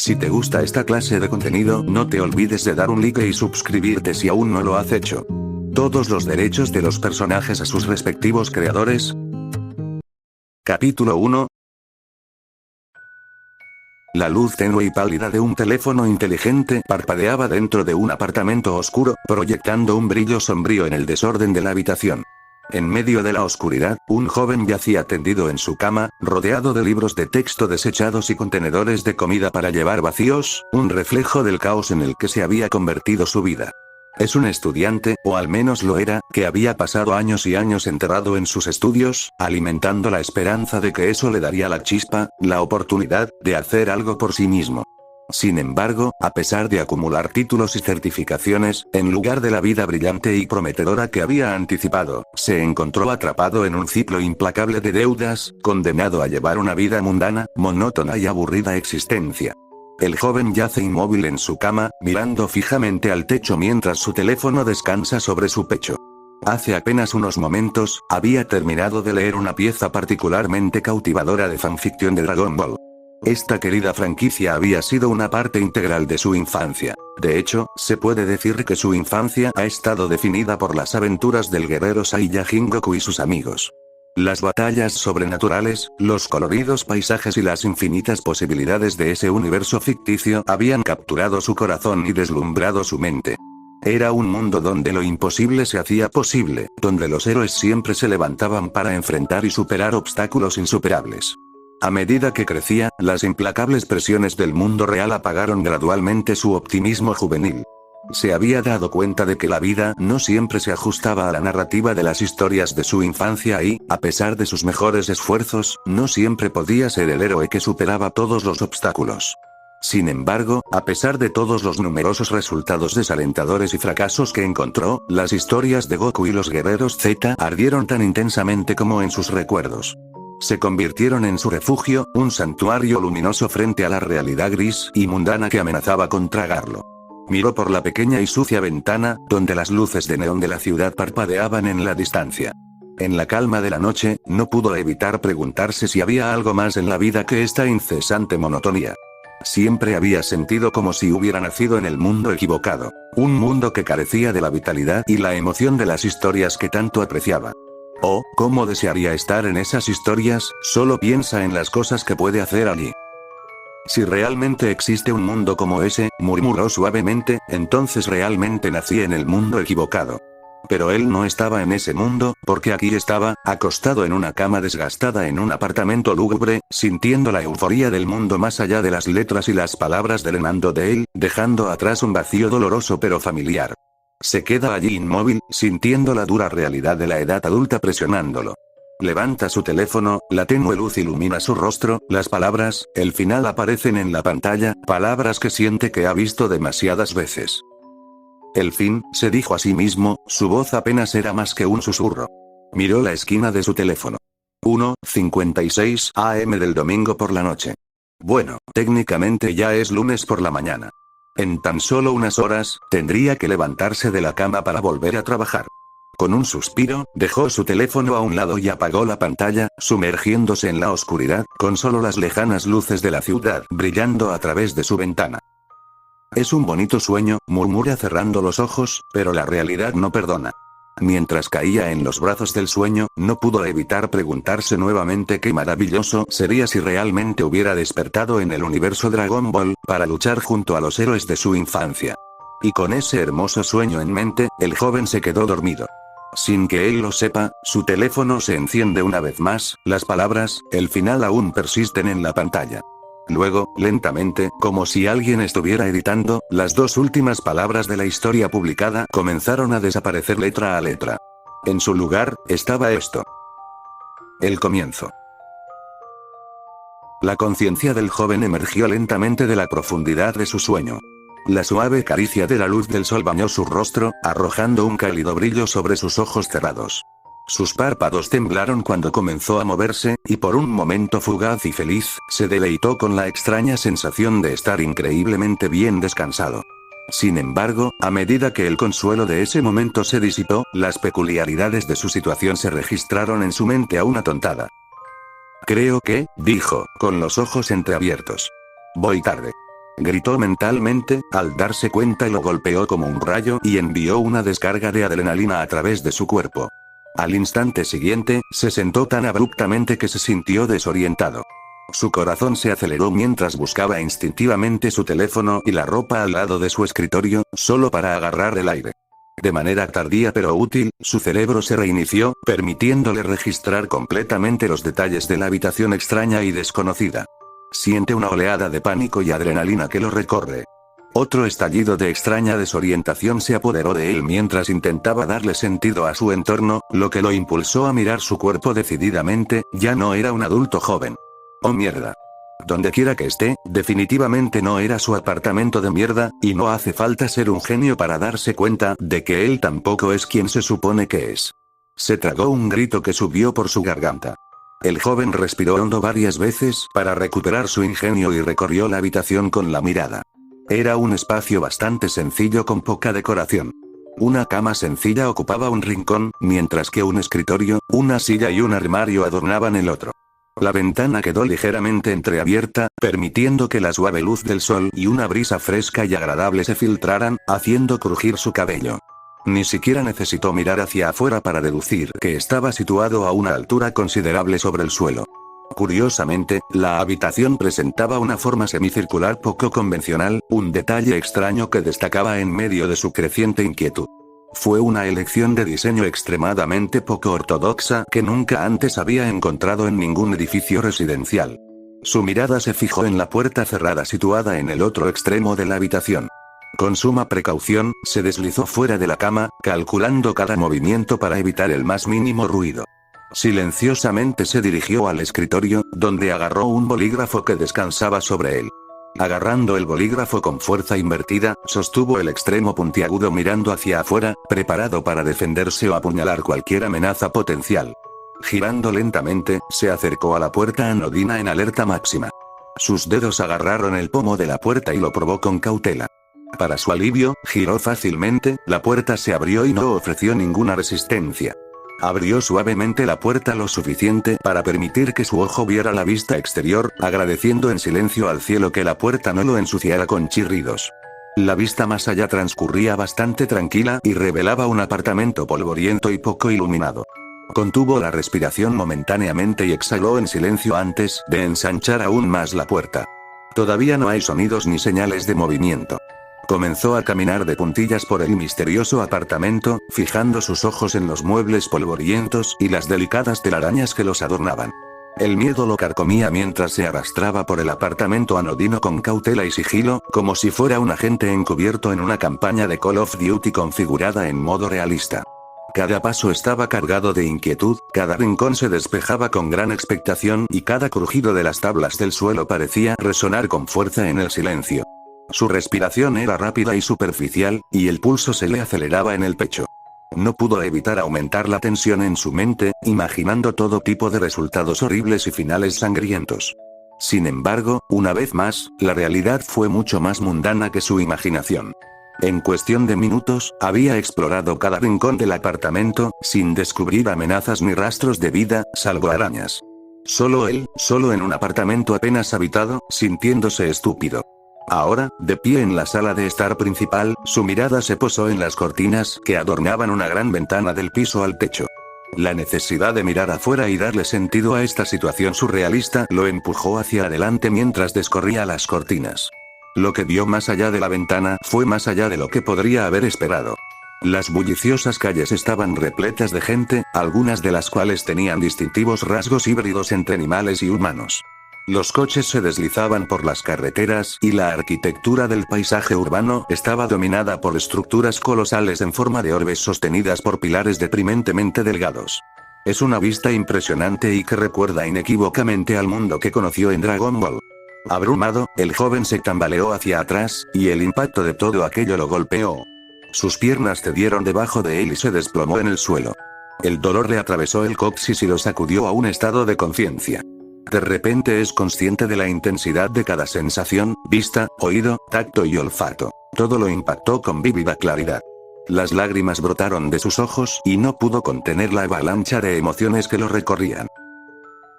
Si te gusta esta clase de contenido, no te olvides de dar un like y suscribirte si aún no lo has hecho. Todos los derechos de los personajes a sus respectivos creadores. Capítulo 1. La luz tenue y pálida de un teléfono inteligente parpadeaba dentro de un apartamento oscuro, proyectando un brillo sombrío en el desorden de la habitación. En medio de la oscuridad, un joven yacía tendido en su cama, rodeado de libros de texto desechados y contenedores de comida para llevar vacíos, un reflejo del caos en el que se había convertido su vida. Es un estudiante, o al menos lo era, que había pasado años y años enterrado en sus estudios, alimentando la esperanza de que eso le daría la chispa, la oportunidad, de hacer algo por sí mismo. Sin embargo, a pesar de acumular títulos y certificaciones, en lugar de la vida brillante y prometedora que había anticipado, se encontró atrapado en un ciclo implacable de deudas, condenado a llevar una vida mundana, monótona y aburrida existencia. El joven yace inmóvil en su cama, mirando fijamente al techo mientras su teléfono descansa sobre su pecho. Hace apenas unos momentos, había terminado de leer una pieza particularmente cautivadora de fanfiction de Dragon Ball. Esta querida franquicia había sido una parte integral de su infancia. De hecho, se puede decir que su infancia ha estado definida por las aventuras del guerrero Saiyajin Goku y sus amigos. Las batallas sobrenaturales, los coloridos paisajes y las infinitas posibilidades de ese universo ficticio habían capturado su corazón y deslumbrado su mente. Era un mundo donde lo imposible se hacía posible, donde los héroes siempre se levantaban para enfrentar y superar obstáculos insuperables. A medida que crecía, las implacables presiones del mundo real apagaron gradualmente su optimismo juvenil. Se había dado cuenta de que la vida no siempre se ajustaba a la narrativa de las historias de su infancia y, a pesar de sus mejores esfuerzos, no siempre podía ser el héroe que superaba todos los obstáculos. Sin embargo, a pesar de todos los numerosos resultados desalentadores y fracasos que encontró, las historias de Goku y los guerreros Z ardieron tan intensamente como en sus recuerdos. Se convirtieron en su refugio, un santuario luminoso frente a la realidad gris y mundana que amenazaba con tragarlo. Miró por la pequeña y sucia ventana, donde las luces de neón de la ciudad parpadeaban en la distancia. En la calma de la noche, no pudo evitar preguntarse si había algo más en la vida que esta incesante monotonía. Siempre había sentido como si hubiera nacido en el mundo equivocado, un mundo que carecía de la vitalidad y la emoción de las historias que tanto apreciaba. Oh, cómo desearía estar en esas historias, solo piensa en las cosas que puede hacer allí. Si realmente existe un mundo como ese, murmuró suavemente, entonces realmente nací en el mundo equivocado. Pero él no estaba en ese mundo, porque aquí estaba, acostado en una cama desgastada en un apartamento lúgubre, sintiendo la euforía del mundo más allá de las letras y las palabras del Enando de él, dejando atrás un vacío doloroso pero familiar. Se queda allí inmóvil, sintiendo la dura realidad de la edad adulta presionándolo. Levanta su teléfono, la tenue luz ilumina su rostro, las palabras, el final aparecen en la pantalla, palabras que siente que ha visto demasiadas veces. El fin, se dijo a sí mismo, su voz apenas era más que un susurro. Miró la esquina de su teléfono. 1:56 AM del domingo por la noche. Bueno, técnicamente ya es lunes por la mañana. En tan solo unas horas, tendría que levantarse de la cama para volver a trabajar. Con un suspiro, dejó su teléfono a un lado y apagó la pantalla, sumergiéndose en la oscuridad, con solo las lejanas luces de la ciudad brillando a través de su ventana. Es un bonito sueño, murmura cerrando los ojos, pero la realidad no perdona. Mientras caía en los brazos del sueño, no pudo evitar preguntarse nuevamente qué maravilloso sería si realmente hubiera despertado en el universo Dragon Ball, para luchar junto a los héroes de su infancia. Y con ese hermoso sueño en mente, el joven se quedó dormido. Sin que él lo sepa, su teléfono se enciende una vez más, las palabras, el final aún persisten en la pantalla. Luego, lentamente, como si alguien estuviera editando, las dos últimas palabras de la historia publicada comenzaron a desaparecer letra a letra. En su lugar, estaba esto. El comienzo. La conciencia del joven emergió lentamente de la profundidad de su sueño. La suave caricia de la luz del sol bañó su rostro, arrojando un cálido brillo sobre sus ojos cerrados. Sus párpados temblaron cuando comenzó a moverse, y por un momento fugaz y feliz, se deleitó con la extraña sensación de estar increíblemente bien descansado. Sin embargo, a medida que el consuelo de ese momento se disipó, las peculiaridades de su situación se registraron en su mente aún atontada. Creo que, dijo, con los ojos entreabiertos. Voy tarde. Gritó mentalmente, al darse cuenta lo golpeó como un rayo y envió una descarga de adrenalina a través de su cuerpo. Al instante siguiente, se sentó tan abruptamente que se sintió desorientado. Su corazón se aceleró mientras buscaba instintivamente su teléfono y la ropa al lado de su escritorio, solo para agarrar el aire. De manera tardía pero útil, su cerebro se reinició, permitiéndole registrar completamente los detalles de la habitación extraña y desconocida. Siente una oleada de pánico y adrenalina que lo recorre. Otro estallido de extraña desorientación se apoderó de él mientras intentaba darle sentido a su entorno, lo que lo impulsó a mirar su cuerpo decididamente. Ya no era un adulto joven. ¡Oh mierda! Donde quiera que esté, definitivamente no era su apartamento de mierda, y no hace falta ser un genio para darse cuenta de que él tampoco es quien se supone que es. Se tragó un grito que subió por su garganta. El joven respiró hondo varias veces para recuperar su ingenio y recorrió la habitación con la mirada. Era un espacio bastante sencillo con poca decoración. Una cama sencilla ocupaba un rincón, mientras que un escritorio, una silla y un armario adornaban el otro. La ventana quedó ligeramente entreabierta, permitiendo que la suave luz del sol y una brisa fresca y agradable se filtraran, haciendo crujir su cabello. Ni siquiera necesitó mirar hacia afuera para deducir que estaba situado a una altura considerable sobre el suelo. Curiosamente, la habitación presentaba una forma semicircular poco convencional, un detalle extraño que destacaba en medio de su creciente inquietud. Fue una elección de diseño extremadamente poco ortodoxa que nunca antes había encontrado en ningún edificio residencial. Su mirada se fijó en la puerta cerrada situada en el otro extremo de la habitación. Con suma precaución, se deslizó fuera de la cama, calculando cada movimiento para evitar el más mínimo ruido. Silenciosamente se dirigió al escritorio, donde agarró un bolígrafo que descansaba sobre él. Agarrando el bolígrafo con fuerza invertida, sostuvo el extremo puntiagudo mirando hacia afuera, preparado para defenderse o apuñalar cualquier amenaza potencial. Girando lentamente, se acercó a la puerta anodina en alerta máxima. Sus dedos agarraron el pomo de la puerta y lo probó con cautela. Para su alivio, giró fácilmente, la puerta se abrió y no ofreció ninguna resistencia. Abrió suavemente la puerta lo suficiente para permitir que su ojo viera la vista exterior, agradeciendo en silencio al cielo que la puerta no lo ensuciara con chirridos. La vista más allá transcurría bastante tranquila y revelaba un apartamento polvoriento y poco iluminado. Contuvo la respiración momentáneamente y exhaló en silencio antes de ensanchar aún más la puerta. Todavía no hay sonidos ni señales de movimiento. Comenzó a caminar de puntillas por el misterioso apartamento, fijando sus ojos en los muebles polvorientos y las delicadas telarañas que los adornaban. El miedo lo carcomía mientras se arrastraba por el apartamento anodino con cautela y sigilo, como si fuera un agente encubierto en una campaña de Call of Duty configurada en modo realista. Cada paso estaba cargado de inquietud, cada rincón se despejaba con gran expectación y cada crujido de las tablas del suelo parecía resonar con fuerza en el silencio. Su respiración era rápida y superficial, y el pulso se le aceleraba en el pecho. No pudo evitar aumentar la tensión en su mente, imaginando todo tipo de resultados horribles y finales sangrientos. Sin embargo, una vez más, la realidad fue mucho más mundana que su imaginación. En cuestión de minutos, había explorado cada rincón del apartamento, sin descubrir amenazas ni rastros de vida, salvo arañas. Solo él, solo en un apartamento apenas habitado, sintiéndose estúpido. Ahora, de pie en la sala de estar principal, su mirada se posó en las cortinas que adornaban una gran ventana del piso al techo. La necesidad de mirar afuera y darle sentido a esta situación surrealista lo empujó hacia adelante mientras descorría las cortinas. Lo que vio más allá de la ventana fue más allá de lo que podría haber esperado. Las bulliciosas calles estaban repletas de gente, algunas de las cuales tenían distintivos rasgos híbridos entre animales y humanos. Los coches se deslizaban por las carreteras y la arquitectura del paisaje urbano estaba dominada por estructuras colosales en forma de orbes sostenidas por pilares deprimentemente delgados. Es una vista impresionante y que recuerda inequívocamente al mundo que conoció en Dragon Ball. Abrumado, el joven se tambaleó hacia atrás, y el impacto de todo aquello lo golpeó. Sus piernas cedieron debajo de él y se desplomó en el suelo. El dolor le atravesó el coxis y lo sacudió a un estado de conciencia. De repente es consciente de la intensidad de cada sensación, vista, oído, tacto y olfato. Todo lo impactó con vívida claridad. Las lágrimas brotaron de sus ojos y no pudo contener la avalancha de emociones que lo recorrían.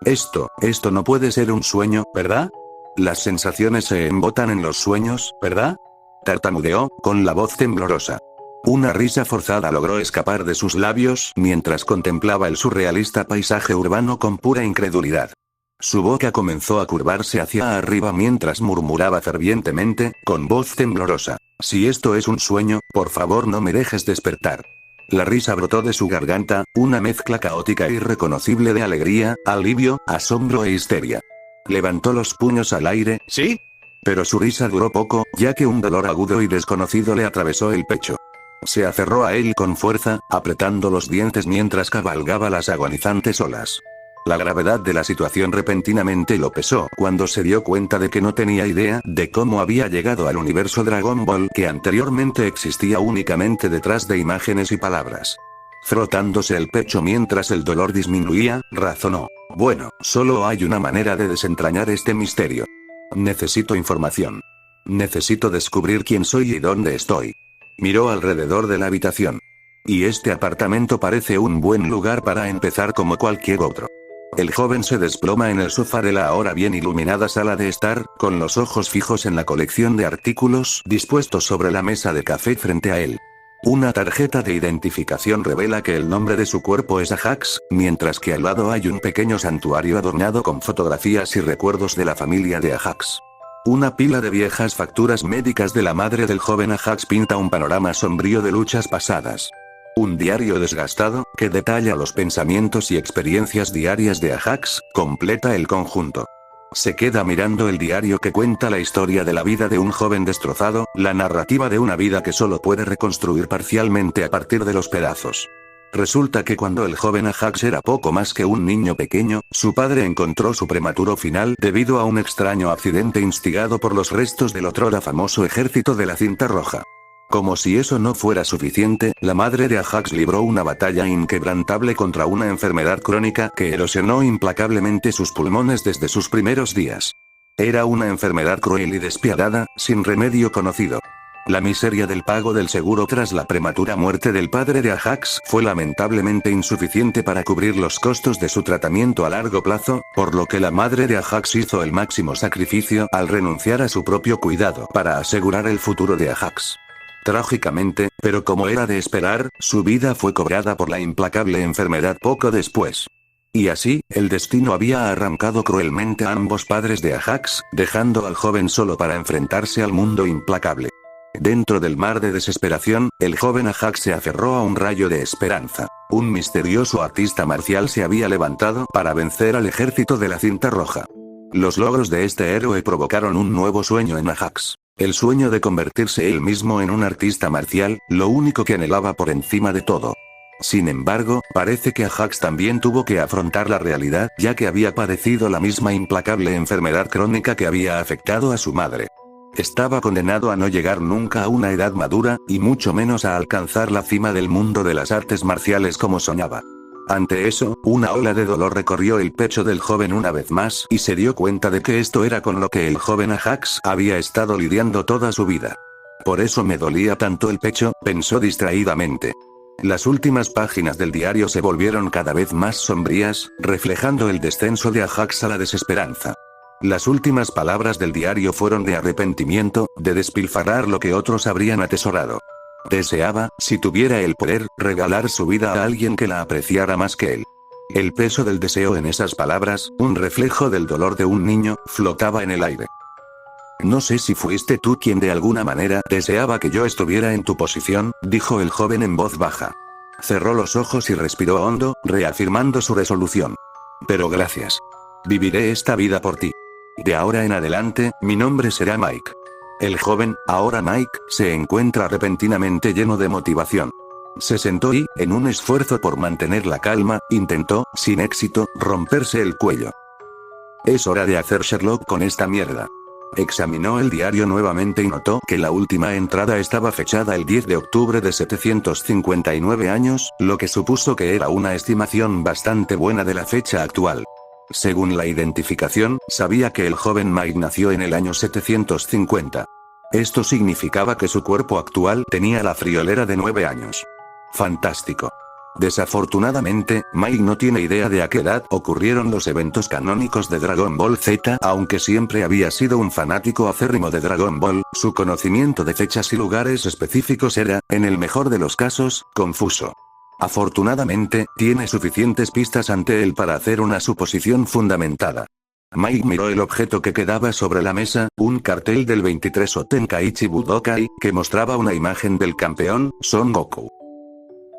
Esto no puede ser un sueño, ¿verdad? Las sensaciones se embotan en los sueños, ¿verdad? Tartamudeó, con la voz temblorosa. Una risa forzada logró escapar de sus labios mientras contemplaba el surrealista paisaje urbano con pura incredulidad. Su boca comenzó a curvarse hacia arriba mientras murmuraba fervientemente, con voz temblorosa: si esto es un sueño, por favor no me dejes despertar. La risa brotó de su garganta, una mezcla caótica e irreconocible de alegría, alivio, asombro e histeria. Levantó los puños al aire. ¿Sí? Pero su risa duró poco, ya que un dolor agudo y desconocido le atravesó el pecho. Se aferró a él con fuerza, apretando los dientes mientras cabalgaba las agonizantes olas. La gravedad de la situación repentinamente lo pesó cuando se dio cuenta de que no tenía idea de cómo había llegado al universo Dragon Ball que anteriormente existía únicamente detrás de imágenes y palabras. Frotándose el pecho mientras el dolor disminuía, razonó: bueno, solo hay una manera de desentrañar este misterio. Necesito información. Necesito descubrir quién soy y dónde estoy. Miró alrededor de la habitación. Y este apartamento parece un buen lugar para empezar como cualquier otro. El joven se desploma en el sofá de la ahora bien iluminada sala de estar, con los ojos fijos en la colección de artículos dispuestos sobre la mesa de café frente a él. Una tarjeta de identificación revela que el nombre de su cuerpo es Ajax, mientras que al lado hay un pequeño santuario adornado con fotografías y recuerdos de la familia de Ajax. Una pila de viejas facturas médicas de la madre del joven Ajax pinta un panorama sombrío de luchas pasadas. Un diario desgastado, que detalla los pensamientos y experiencias diarias de Ajax, completa el conjunto. Se queda mirando el diario que cuenta la historia de la vida de un joven destrozado, la narrativa de una vida que solo puede reconstruir parcialmente a partir de los pedazos. Resulta que cuando el joven Ajax era poco más que un niño pequeño, su padre encontró su prematuro final debido a un extraño accidente instigado por los restos del otrora famoso ejército de la cinta roja. Como si eso no fuera suficiente, la madre de Ajax libró una batalla inquebrantable contra una enfermedad crónica que erosionó implacablemente sus pulmones desde sus primeros días. Era una enfermedad cruel y despiadada, sin remedio conocido. La miseria del pago del seguro tras la prematura muerte del padre de Ajax fue lamentablemente insuficiente para cubrir los costos de su tratamiento a largo plazo, por lo que la madre de Ajax hizo el máximo sacrificio al renunciar a su propio cuidado para asegurar el futuro de Ajax. Trágicamente, pero como era de esperar, su vida fue cobrada por la implacable enfermedad poco después. Y así, el destino había arrancado cruelmente a ambos padres de Ajax, dejando al joven solo para enfrentarse al mundo implacable. Dentro del mar de desesperación, el joven Ajax se aferró a un rayo de esperanza. Un misterioso artista marcial se había levantado para vencer al ejército de la cinta roja. Los logros de este héroe provocaron un nuevo sueño en Ajax. El sueño de convertirse él mismo en un artista marcial, lo único que anhelaba por encima de todo. Sin embargo, parece que Ajax también tuvo que afrontar la realidad, ya que había padecido la misma implacable enfermedad crónica que había afectado a su madre. Estaba condenado a no llegar nunca a una edad madura, y mucho menos a alcanzar la cima del mundo de las artes marciales como soñaba. Ante eso, una ola de dolor recorrió el pecho del joven una vez más y se dio cuenta de que esto era con lo que el joven Ajax había estado lidiando toda su vida. Por eso me dolía tanto el pecho, pensó distraídamente. Las últimas páginas del diario se volvieron cada vez más sombrías, reflejando el descenso de Ajax a la desesperanza. Las últimas palabras del diario fueron de arrepentimiento, de despilfarrar lo que otros habrían atesorado. Deseaba, si tuviera el poder, regalar su vida a alguien que la apreciara más que él. El peso del deseo en esas palabras, un reflejo del dolor de un niño, flotaba en el aire. No sé si fuiste tú quien de alguna manera deseaba que yo estuviera en tu posición, dijo el joven en voz baja. Cerró los ojos y respiró hondo, reafirmando su resolución. Pero gracias. Viviré esta vida por ti. De ahora en adelante, mi nombre será Mike. El joven, ahora Mike, se encuentra repentinamente lleno de motivación. Se sentó y, en un esfuerzo por mantener la calma, intentó, sin éxito, romperse el cuello. Es hora de hacer Sherlock con esta mierda. Examinó el diario nuevamente y notó que la última entrada estaba fechada el 10 de octubre de 759 años, lo que supuso que era una estimación bastante buena de la fecha actual. Según la identificación, sabía que el joven Mike nació en el año 750. Esto significaba que su cuerpo actual tenía la friolera de 9 años. Fantástico. Desafortunadamente, Mike no tiene idea de a qué edad ocurrieron los eventos canónicos de Dragon Ball Z. Aunque siempre había sido un fanático acérrimo de Dragon Ball, su conocimiento de fechas y lugares específicos era, en el mejor de los casos, confuso. Afortunadamente, tiene suficientes pistas ante él para hacer una suposición fundamentada. Mike miró el objeto que quedaba sobre la mesa, un cartel del 23 Tenkaichi Budokai, que mostraba una imagen del campeón, Son Goku.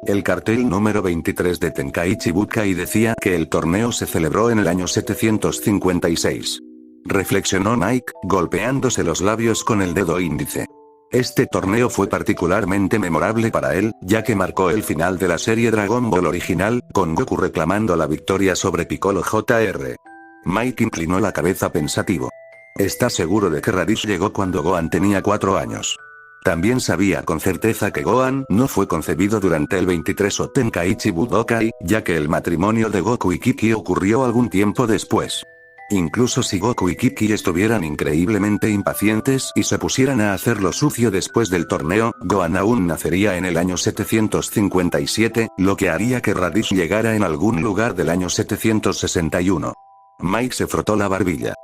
El cartel número 23 de Tenkaichi Budokai decía que el torneo se celebró en el año 756. Reflexionó Mike, golpeándose los labios con el dedo índice. Este torneo fue particularmente memorable para él, ya que marcó el final de la serie Dragon Ball original, con Goku reclamando la victoria sobre Piccolo Jr. Mike inclinó la cabeza pensativo. Está seguro de que Raditz llegó cuando Gohan tenía 4 años. También sabía con certeza que Gohan no fue concebido durante el 23 Tenkaichi Budokai, ya que el matrimonio de Goku y Kiki ocurrió algún tiempo después. Incluso si Goku y Kiki estuvieran increíblemente impacientes y se pusieran a hacer lo sucio después del torneo, Gohan aún nacería en el año 757, lo que haría que Raditz llegara en algún lugar del año 761. Mike se frotó la barbilla.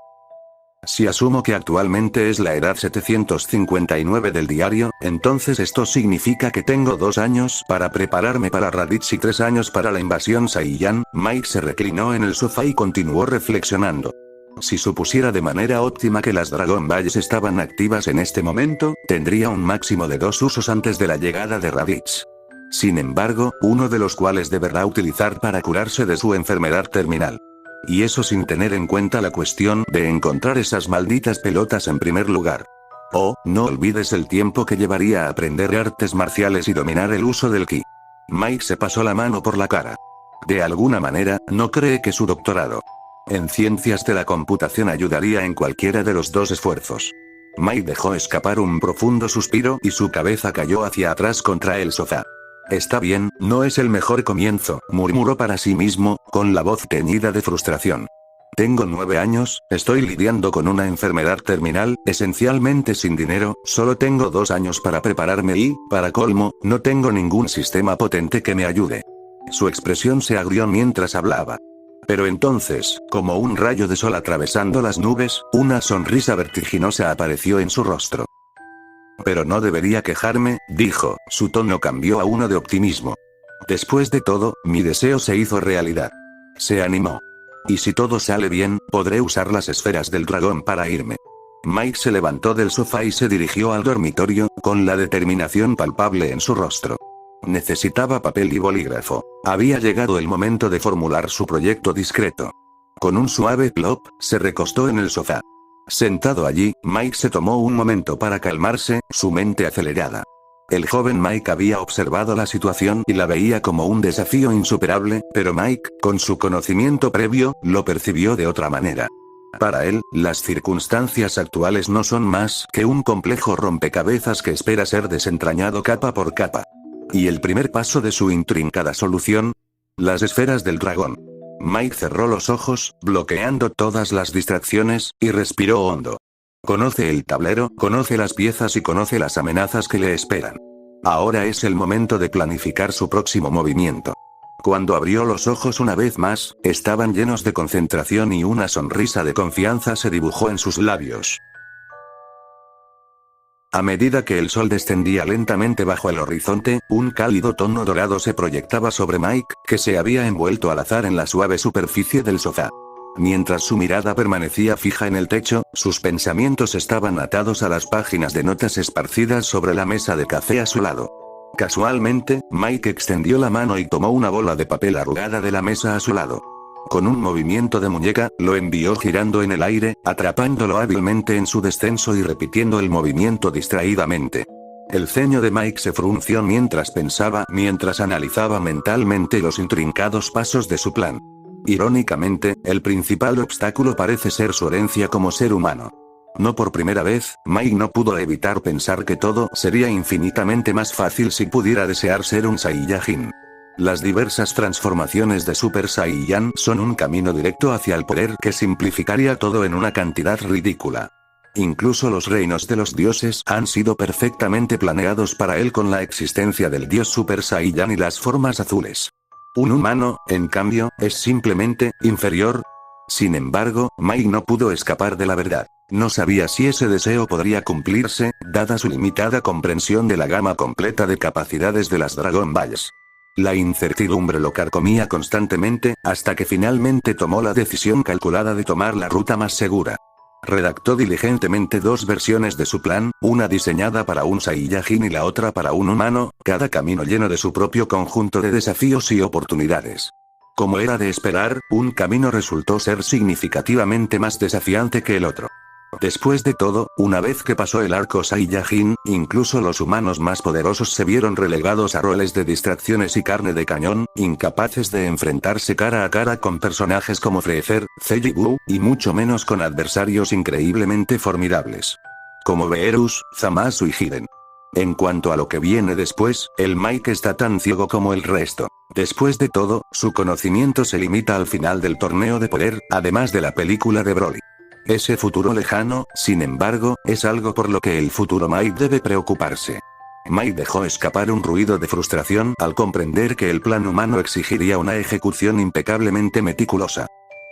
Si asumo que actualmente es la edad 759 del diario, entonces esto significa que tengo 2 años para prepararme para Raditz y 3 años para la invasión Saiyan. Mike se reclinó en el sofá y continuó reflexionando. Si supusiera de manera óptima que las Dragon Balls estaban activas en este momento, tendría un máximo de 2 usos antes de la llegada de Raditz. Sin embargo, uno de los cuales deberá utilizar para curarse de su enfermedad terminal. Y eso sin tener en cuenta la cuestión de encontrar esas malditas pelotas en primer lugar. Oh, no olvides el tiempo que llevaría a aprender artes marciales y dominar el uso del ki. Mike se pasó la mano por la cara. De alguna manera, no cree que su doctorado en ciencias de la computación ayudaría en cualquiera de los dos esfuerzos. Mike dejó escapar un profundo suspiro y su cabeza cayó hacia atrás contra el sofá. Está bien, no es el mejor comienzo, murmuró para sí mismo, con la voz teñida de frustración. Tengo 9 años, estoy lidiando con una enfermedad terminal, esencialmente sin dinero, solo tengo 2 años para prepararme y, para colmo, no tengo ningún sistema potente que me ayude. Su expresión se agrió mientras hablaba. Pero entonces, como un rayo de sol atravesando las nubes, una sonrisa vertiginosa apareció en su rostro. Pero no debería quejarme, dijo, su tono cambió a uno de optimismo. Después de todo, mi deseo se hizo realidad. Se animó. Y si todo sale bien, podré usar las esferas del dragón para irme. Mike se levantó del sofá y se dirigió al dormitorio, con la determinación palpable en su rostro. Necesitaba papel y bolígrafo. Había llegado el momento de formular su proyecto discreto. Con un suave plop, se recostó en el sofá. Sentado allí, Mike se tomó un momento para calmarse, su mente acelerada. El joven Mike había observado la situación y la veía como un desafío insuperable, pero Mike, con su conocimiento previo, lo percibió de otra manera. Para él, las circunstancias actuales no son más que un complejo rompecabezas que espera ser desentrañado capa por capa. Y el primer paso de su intrincada solución: las esferas del dragón. Mike cerró los ojos, bloqueando todas las distracciones, y respiró hondo. Conoce el tablero, conoce las piezas y conoce las amenazas que le esperan. Ahora es el momento de planificar su próximo movimiento. Cuando abrió los ojos una vez más, estaban llenos de concentración y una sonrisa de confianza se dibujó en sus labios. A medida que el sol descendía lentamente bajo el horizonte, un cálido tono dorado se proyectaba sobre Mike, que se había envuelto al azar en la suave superficie del sofá. Mientras su mirada permanecía fija en el techo, sus pensamientos estaban atados a las páginas de notas esparcidas sobre la mesa de café a su lado. Casualmente, Mike extendió la mano y tomó una bola de papel arrugada de la mesa a su lado. Con un movimiento de muñeca, lo envió girando en el aire, atrapándolo hábilmente en su descenso y repitiendo el movimiento distraídamente. El ceño de Mike se frunció mientras pensaba, mientras analizaba mentalmente los intrincados pasos de su plan. Irónicamente, el principal obstáculo parece ser su herencia como ser humano. No por primera vez, Mike no pudo evitar pensar que todo sería infinitamente más fácil si pudiera desear ser un Saiyajin. Las diversas transformaciones de Super Saiyan son un camino directo hacia el poder que simplificaría todo en una cantidad ridícula. Incluso los reinos de los dioses han sido perfectamente planeados para él con la existencia del dios Super Saiyan y las formas azules. Un humano, en cambio, es simplemente inferior. Sin embargo, Mike no pudo escapar de la verdad. No sabía si ese deseo podría cumplirse, dada su limitada comprensión de la gama completa de capacidades de las Dragon Balls. La incertidumbre lo carcomía constantemente, hasta que finalmente tomó la decisión calculada de tomar la ruta más segura. Redactó diligentemente dos versiones de su plan, una diseñada para un Saiyajin y la otra para un humano, cada camino lleno de su propio conjunto de desafíos y oportunidades. Como era de esperar, un camino resultó ser significativamente más desafiante que el otro. Después de todo, una vez que pasó el arco Saiyajin, incluso los humanos más poderosos se vieron relegados a roles de distracciones y carne de cañón, incapaces de enfrentarse cara a cara con personajes como Freezer, Cell y mucho menos con adversarios increíblemente formidables. Como Beerus, Zamasu y Jiren. En cuanto a lo que viene después, el Mike está tan ciego como el resto. Después de todo, su conocimiento se limita al final del torneo de poder, además de la película de Broly. Ese futuro lejano, sin embargo, es algo por lo que el futuro Mike debe preocuparse. Mike dejó escapar un ruido de frustración al comprender que el plan humano exigiría una ejecución impecablemente meticulosa.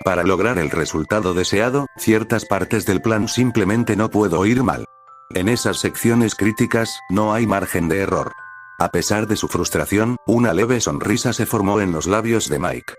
Para lograr el resultado deseado, ciertas partes del plan simplemente no puedo ir mal. En esas secciones críticas, no hay margen de error. A pesar de su frustración, una leve sonrisa se formó en los labios de Mike.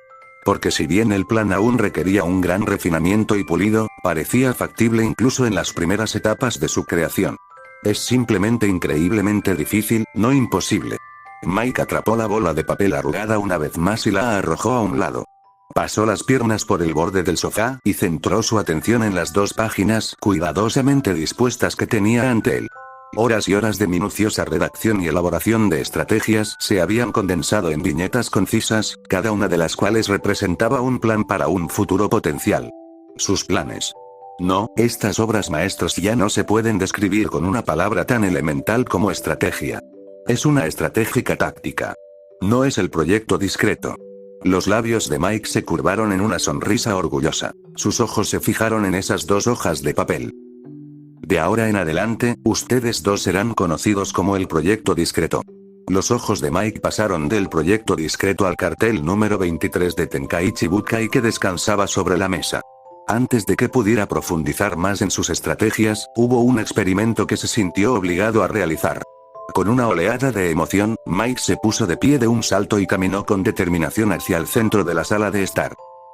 Porque si bien el plan aún requería un gran refinamiento y pulido, parecía factible incluso en las primeras etapas de su creación. Es simplemente increíblemente difícil, no imposible. Mike atrapó la bola de papel arrugada una vez más y la arrojó a un lado. Pasó las piernas por el borde del sofá y centró su atención en las dos páginas cuidadosamente dispuestas que tenía ante él. Horas y horas de minuciosa redacción y elaboración de estrategias se habían condensado en viñetas concisas, cada una de las cuales representaba un plan para un futuro potencial. Sus planes. No, estas obras maestras ya no se pueden describir con una palabra tan elemental como estrategia. Es una estratégica táctica. No es el proyecto discreto. Los labios de Mike se curvaron en una sonrisa orgullosa. Sus ojos se fijaron en esas dos hojas de papel. De ahora en adelante, ustedes dos serán conocidos como el proyecto discreto. Los ojos de Mike pasaron del proyecto discreto al cartel número 23 de Tenkaichi Bukai que descansaba sobre la mesa. Antes de que pudiera profundizar más en sus estrategias, hubo un experimento que se sintió obligado a realizar. Con una oleada de emoción, Mike se puso de pie de un salto y caminó con determinación hacia el centro de la sala de estar.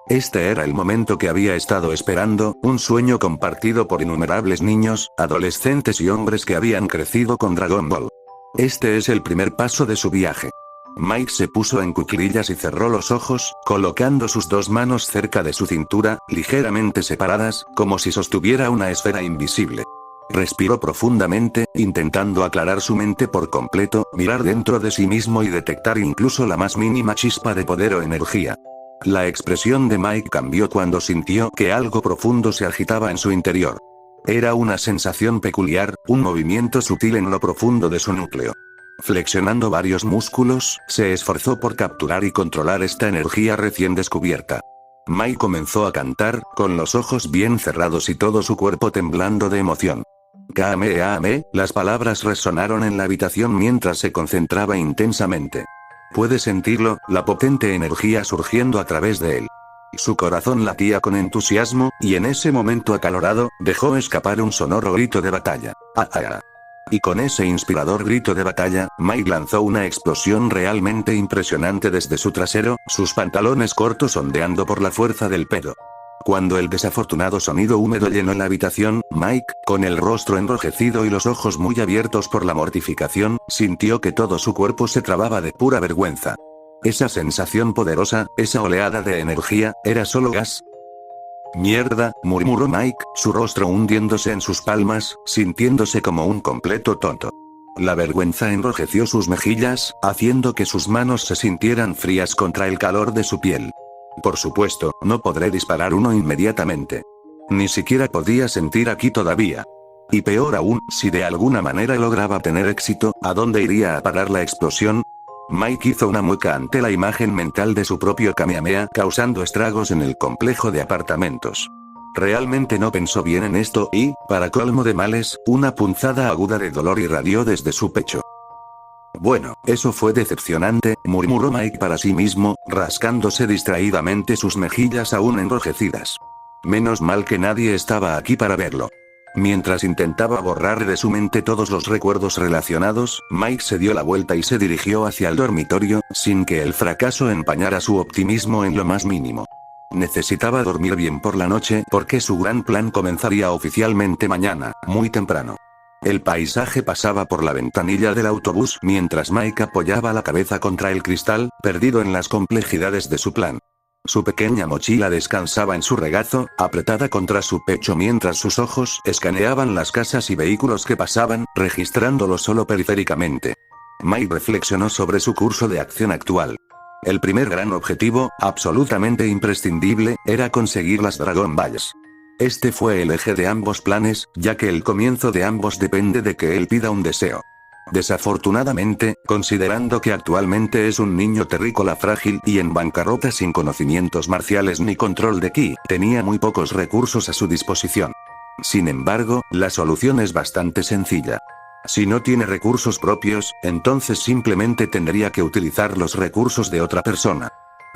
Este era el momento que había estado esperando, un sueño compartido por innumerables niños, adolescentes y hombres que habían crecido con Dragon Ball. Este es el primer paso de su viaje. Mike se puso en cuclillas y cerró los ojos, colocando sus dos manos cerca de su cintura, ligeramente separadas, como si sostuviera una esfera invisible. Respiró profundamente, intentando aclarar su mente por completo, mirar dentro de sí mismo y detectar incluso la más mínima chispa de poder o energía. La expresión de Mike cambió cuando sintió que algo profundo se agitaba en su interior. Era una sensación peculiar, un movimiento sutil en lo profundo de su núcleo. Flexionando varios músculos, se esforzó por capturar y controlar esta energía recién descubierta. Mike comenzó a cantar, con los ojos bien cerrados y todo su cuerpo temblando de emoción. Kamehameha, las palabras resonaron en la habitación mientras se concentraba intensamente. Puede sentirlo, la potente energía surgiendo a través de él. Su corazón latía con entusiasmo, y en ese momento acalorado, dejó escapar un sonoro grito de batalla. ¡Ah, ah, ah! Y con ese inspirador grito de batalla, Mike lanzó una explosión realmente impresionante desde su trasero, sus pantalones cortos ondeando por la fuerza del pedo. Cuando el desafortunado sonido húmedo llenó la habitación, Mike, con el rostro enrojecido y los ojos muy abiertos por la mortificación, sintió que todo su cuerpo se trababa de pura vergüenza. Esa sensación poderosa, esa oleada de energía, ¿era solo gas? Mierda, murmuró Mike, su rostro hundiéndose en sus palmas, sintiéndose como un completo tonto. La vergüenza enrojeció sus mejillas, haciendo que sus manos se sintieran frías contra el calor de su piel. Por supuesto, no podré disparar uno inmediatamente. Ni siquiera podía sentir aquí todavía. Y peor aún, si de alguna manera lograba tener éxito, ¿a dónde iría a parar la explosión? Mike hizo una mueca ante la imagen mental de su propio Kamehameha causando estragos en el complejo de apartamentos. Realmente no pensó bien en esto y, para colmo de males, una punzada aguda de dolor irradió desde su pecho. Bueno, eso fue decepcionante, murmuró Mike para sí mismo, rascándose distraídamente sus mejillas aún enrojecidas. Menos mal que nadie estaba aquí para verlo. Mientras intentaba borrar de su mente todos los recuerdos relacionados, Mike se dio la vuelta y se dirigió hacia el dormitorio, sin que el fracaso empañara su optimismo en lo más mínimo. Necesitaba dormir bien por la noche porque su gran plan comenzaría oficialmente mañana, muy temprano. El paisaje pasaba por la ventanilla del autobús mientras Mike apoyaba la cabeza contra el cristal, perdido en las complejidades de su plan. Su pequeña mochila descansaba en su regazo, apretada contra su pecho mientras sus ojos escaneaban las casas y vehículos que pasaban, registrándolo solo periféricamente. Mike reflexionó sobre su curso de acción actual. El primer gran objetivo, absolutamente imprescindible, era conseguir las Dragon Balls. Este fue el eje de ambos planes, ya que el comienzo de ambos depende de que él pida un deseo. Desafortunadamente, considerando que actualmente es un niño terrícola frágil y en bancarrota sin conocimientos marciales ni control de ki, tenía muy pocos recursos a su disposición. Sin embargo, la solución es bastante sencilla. Si no tiene recursos propios, entonces simplemente tendría que utilizar los recursos de otra persona.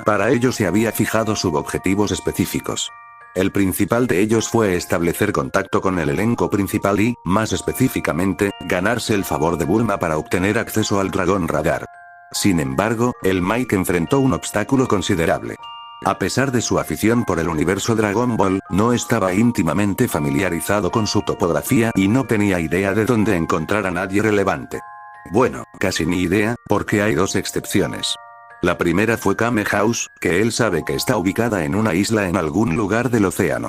Para ello se había fijado subobjetivos específicos. El principal de ellos fue establecer contacto con el elenco principal y, más específicamente, ganarse el favor de Bulma para obtener acceso al dragón radar. Sin embargo, el Mike enfrentó un obstáculo considerable. A pesar de su afición por el universo Dragon Ball, no estaba íntimamente familiarizado con su topografía y no tenía idea de dónde encontrar a nadie relevante. Bueno, casi ni idea, porque hay dos excepciones. La primera fue Kame House, que él sabe que está ubicada en una isla en algún lugar del océano.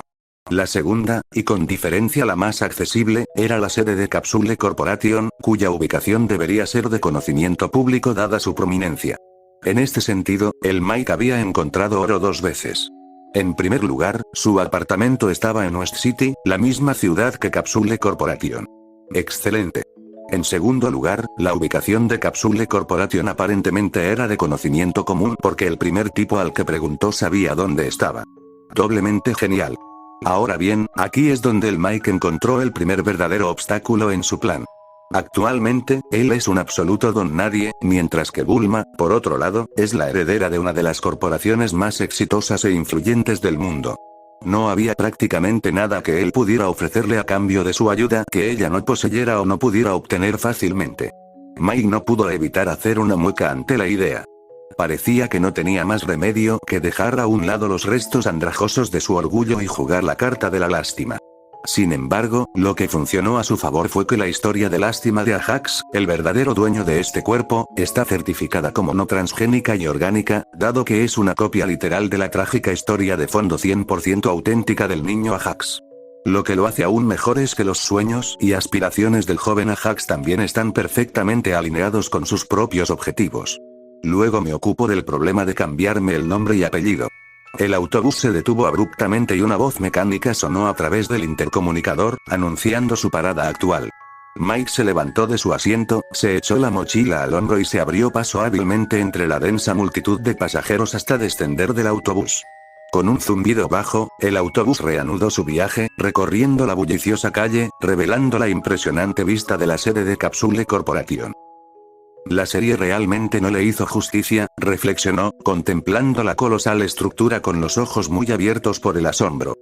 La segunda, y con diferencia la más accesible, era la sede de Capsule Corporation, cuya ubicación debería ser de conocimiento público dada su prominencia. En este sentido, el Mike había encontrado oro dos veces. En primer lugar, su apartamento estaba en West City, la misma ciudad que Capsule Corporation. Excelente. En segundo lugar, la ubicación de Capsule Corporation aparentemente era de conocimiento común porque el primer tipo al que preguntó sabía dónde estaba. Doblemente genial. Ahora bien, aquí es donde el Mike encontró el primer verdadero obstáculo en su plan. Actualmente, él es un absoluto don nadie, mientras que Bulma, por otro lado, es la heredera de una de las corporaciones más exitosas e influyentes del mundo. No había prácticamente nada que él pudiera ofrecerle a cambio de su ayuda que ella no poseyera o no pudiera obtener fácilmente. Mike no pudo evitar hacer una mueca ante la idea. Parecía que no tenía más remedio que dejar a un lado los restos andrajosos de su orgullo y jugar la carta de la lástima. Sin embargo, lo que funcionó a su favor fue que la historia de lástima de Ajax, el verdadero dueño de este cuerpo, está certificada como no transgénica y orgánica, dado que es una copia literal de la trágica historia de fondo 100% auténtica del niño Ajax. Lo que lo hace aún mejor es que los sueños y aspiraciones del joven Ajax también están perfectamente alineados con sus propios objetivos. Luego me ocupo del problema de cambiarme el nombre y apellido. El autobús se detuvo abruptamente y una voz mecánica sonó a través del intercomunicador, anunciando su parada actual. Mike se levantó de su asiento, se echó la mochila al hombro y se abrió paso hábilmente entre la densa multitud de pasajeros hasta descender del autobús. Con un zumbido bajo, el autobús reanudó su viaje, recorriendo la bulliciosa calle, revelando la impresionante vista de la sede de Capsule Corporation. La serie realmente no le hizo justicia, reflexionó, contemplando la colosal estructura con los ojos muy abiertos por el asombro.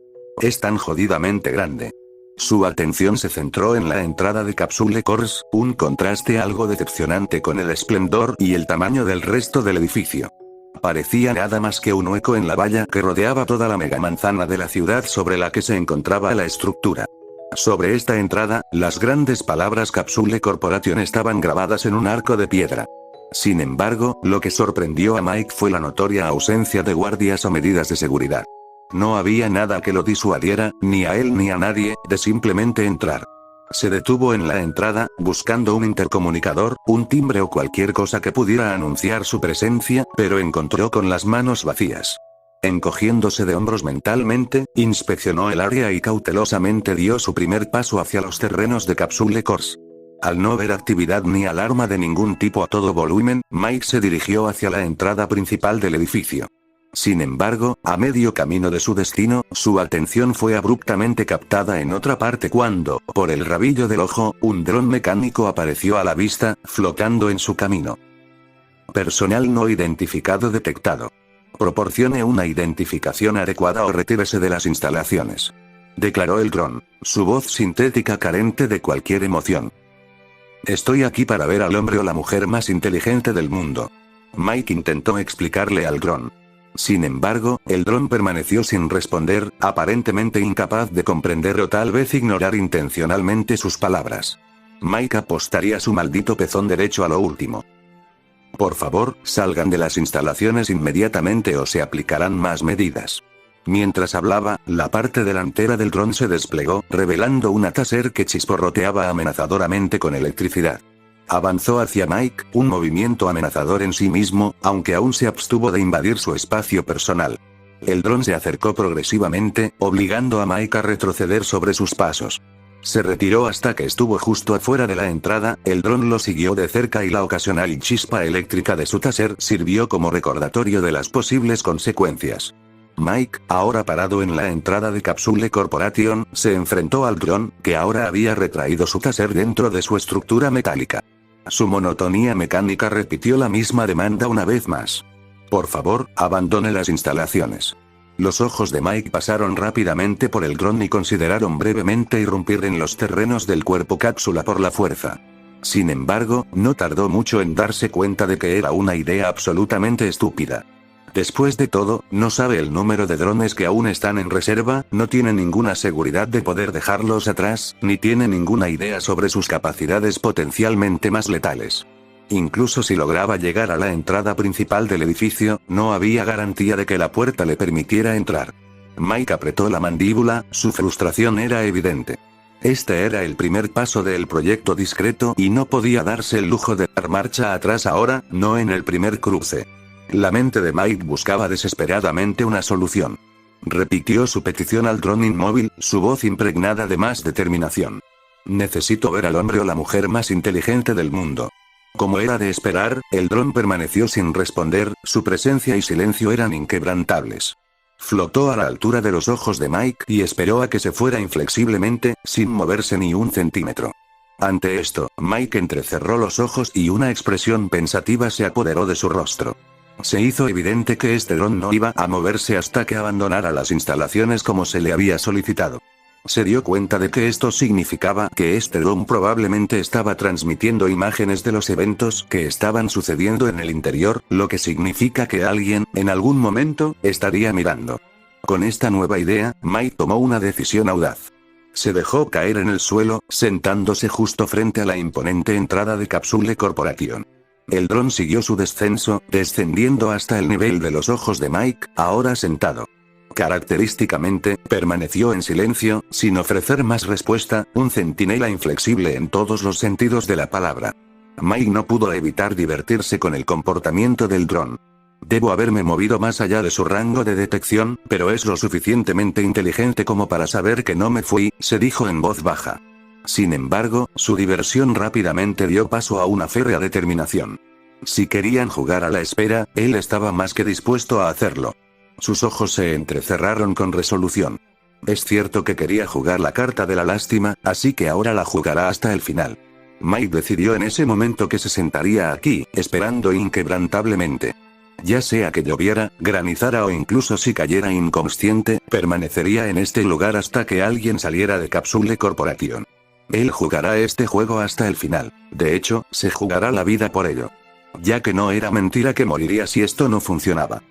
Es tan jodidamente grande. Su atención se centró en la entrada de Capsule Corps, un contraste algo decepcionante con el esplendor y el tamaño del resto del edificio. Parecía nada más que un hueco en la valla que rodeaba toda la megamanzana de la ciudad sobre la que se encontraba la estructura. Sobre esta entrada, las grandes palabras Capsule Corporation estaban grabadas en un arco de piedra. Sin embargo, lo que sorprendió a Mike fue la notoria ausencia de guardias o medidas de seguridad. No había nada que lo disuadiera, ni a él ni a nadie, de simplemente entrar. Se detuvo en la entrada, buscando un intercomunicador, un timbre o cualquier cosa que pudiera anunciar su presencia, pero encontró con las manos vacías. Encogiéndose de hombros mentalmente, inspeccionó el área y cautelosamente dio su primer paso hacia los terrenos de Capsule Corps. Al no ver actividad ni alarma de ningún tipo a todo volumen, Mike se dirigió hacia la entrada principal del edificio. Sin embargo, a medio camino de su destino, su atención fue abruptamente captada en otra parte cuando, por el rabillo del ojo, un dron mecánico apareció a la vista, flotando en su camino. Personal no identificado detectado. Proporcione una identificación adecuada o retírese de las instalaciones. Declaró el dron, su voz sintética carente de cualquier emoción. Estoy aquí para ver al hombre o la mujer más inteligente del mundo. Mike intentó explicarle al dron. Sin embargo, el dron permaneció sin responder, aparentemente incapaz de comprender o tal vez ignorar intencionalmente sus palabras. Mike apostaría su maldito pezón derecho a lo último. Por favor, salgan de las instalaciones inmediatamente o se aplicarán más medidas. Mientras hablaba, la parte delantera del dron se desplegó, revelando una taser que chisporroteaba amenazadoramente con electricidad. Avanzó hacia Mike, un movimiento amenazador en sí mismo, aunque aún se abstuvo de invadir su espacio personal. El dron se acercó progresivamente, obligando a Mike a retroceder sobre sus pasos. Se retiró hasta que estuvo justo afuera de la entrada, el dron lo siguió de cerca y la ocasional chispa eléctrica de su taser sirvió como recordatorio de las posibles consecuencias. Mike, ahora parado en la entrada de Capsule Corporation, se enfrentó al dron, que ahora había retraído su taser dentro de su estructura metálica. Su monotonía mecánica repitió la misma demanda una vez más. Por favor, abandone las instalaciones. Los ojos de Mike pasaron rápidamente por el dron y consideraron brevemente irrumpir en los terrenos del cuerpo cápsula por la fuerza. Sin embargo, no tardó mucho en darse cuenta de que era una idea absolutamente estúpida. Después de todo, no sabe el número de drones que aún están en reserva, no tiene ninguna seguridad de poder dejarlos atrás, ni tiene ninguna idea sobre sus capacidades potencialmente más letales. Incluso si lograba llegar a la entrada principal del edificio, no había garantía de que la puerta le permitiera entrar. Mike apretó la mandíbula, su frustración era evidente. Este era el primer paso del proyecto discreto y no podía darse el lujo de dar marcha atrás ahora, no en el primer cruce. La mente de Mike buscaba desesperadamente una solución. Repitió su petición al dron inmóvil, su voz impregnada de más determinación. Necesito ver al hombre o la mujer más inteligente del mundo. Como era de esperar, el dron permaneció sin responder, su presencia y silencio eran inquebrantables. Flotó a la altura de los ojos de Mike y esperó a que se fuera inflexiblemente, sin moverse ni un centímetro. Ante esto, Mike entrecerró los ojos y una expresión pensativa se apoderó de su rostro. Se hizo evidente que este dron no iba a moverse hasta que abandonara las instalaciones como se le había solicitado. Se dio cuenta de que esto significaba que este dron probablemente estaba transmitiendo imágenes de los eventos que estaban sucediendo en el interior, lo que significa que alguien, en algún momento, estaría mirando. Con esta nueva idea, Mike tomó una decisión audaz. Se dejó caer en el suelo, sentándose justo frente a la imponente entrada de Capsule Corporation. El dron siguió su descenso, descendiendo hasta el nivel de los ojos de Mike, ahora sentado. Característicamente, permaneció en silencio, sin ofrecer más respuesta, un centinela inflexible en todos los sentidos de la palabra. Mike no pudo evitar divertirse con el comportamiento del dron. Debo haberme movido más allá de su rango de detección, pero es lo suficientemente inteligente como para saber que no me fui, se dijo en voz baja. Sin embargo, su diversión rápidamente dio paso a una férrea determinación. Si querían jugar a la espera, él estaba más que dispuesto a hacerlo. Sus ojos se entrecerraron con resolución. Es cierto que quería jugar la carta de la lástima, así que ahora la jugará hasta el final. Mike decidió en ese momento que se sentaría aquí, esperando inquebrantablemente. Ya sea que lloviera, granizara o incluso si cayera inconsciente, permanecería en este lugar hasta que alguien saliera de Capsule Corporation. Él jugará este juego hasta el final. De hecho, se jugará la vida por ello. Ya que no era mentira que moriría si esto no funcionaba.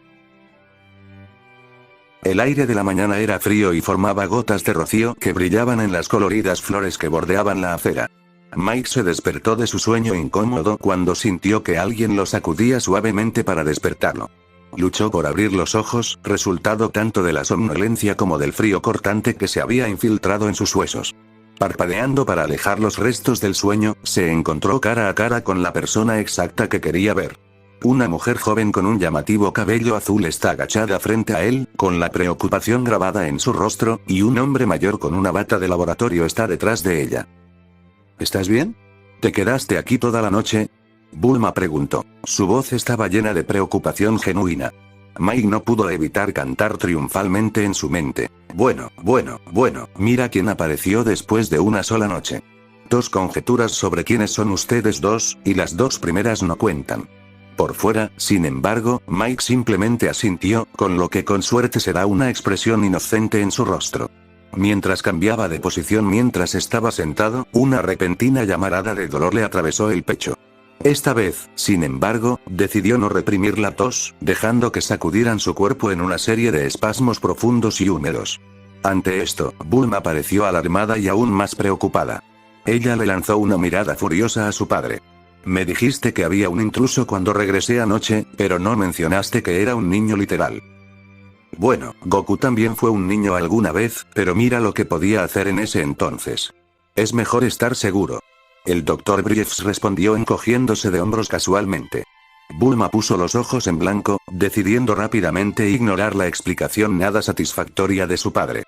El aire de la mañana era frío y formaba gotas de rocío que brillaban en las coloridas flores que bordeaban la acera. Mike se despertó de su sueño incómodo cuando sintió que alguien lo sacudía suavemente para despertarlo. Luchó por abrir los ojos, resultado tanto de la somnolencia como del frío cortante que se había infiltrado en sus huesos. Parpadeando para alejar los restos del sueño, se encontró cara a cara con la persona exacta que quería ver. Una mujer joven con un llamativo cabello azul está agachada frente a él, con la preocupación grabada en su rostro, y un hombre mayor con una bata de laboratorio está detrás de ella. ¿Estás bien? ¿Te quedaste aquí toda la noche? Bulma preguntó. Su voz estaba llena de preocupación genuina. Mike no pudo evitar cantar triunfalmente en su mente. Bueno, mira quién apareció después de una sola noche. 2 conjeturas sobre quiénes son ustedes dos, y las 2 primeras no cuentan. Por fuera, sin embargo, Mike simplemente asintió, con lo que con suerte se da una expresión inocente en su rostro. Mientras cambiaba de posición mientras estaba sentado, una repentina llamarada de dolor le atravesó el pecho. Esta vez, sin embargo, decidió no reprimir la tos, dejando que sacudieran su cuerpo en una serie de espasmos profundos y húmedos. Ante esto, Bulma pareció alarmada y aún más preocupada. Ella le lanzó una mirada furiosa a su padre. Me dijiste que había un intruso cuando regresé anoche, pero no mencionaste que era un niño literal. Bueno, Goku también fue un niño alguna vez, pero mira lo que podía hacer en ese entonces. Es mejor estar seguro. El Dr. Briefs respondió encogiéndose de hombros casualmente. Bulma puso los ojos en blanco, decidiendo rápidamente ignorar la explicación nada satisfactoria de su padre.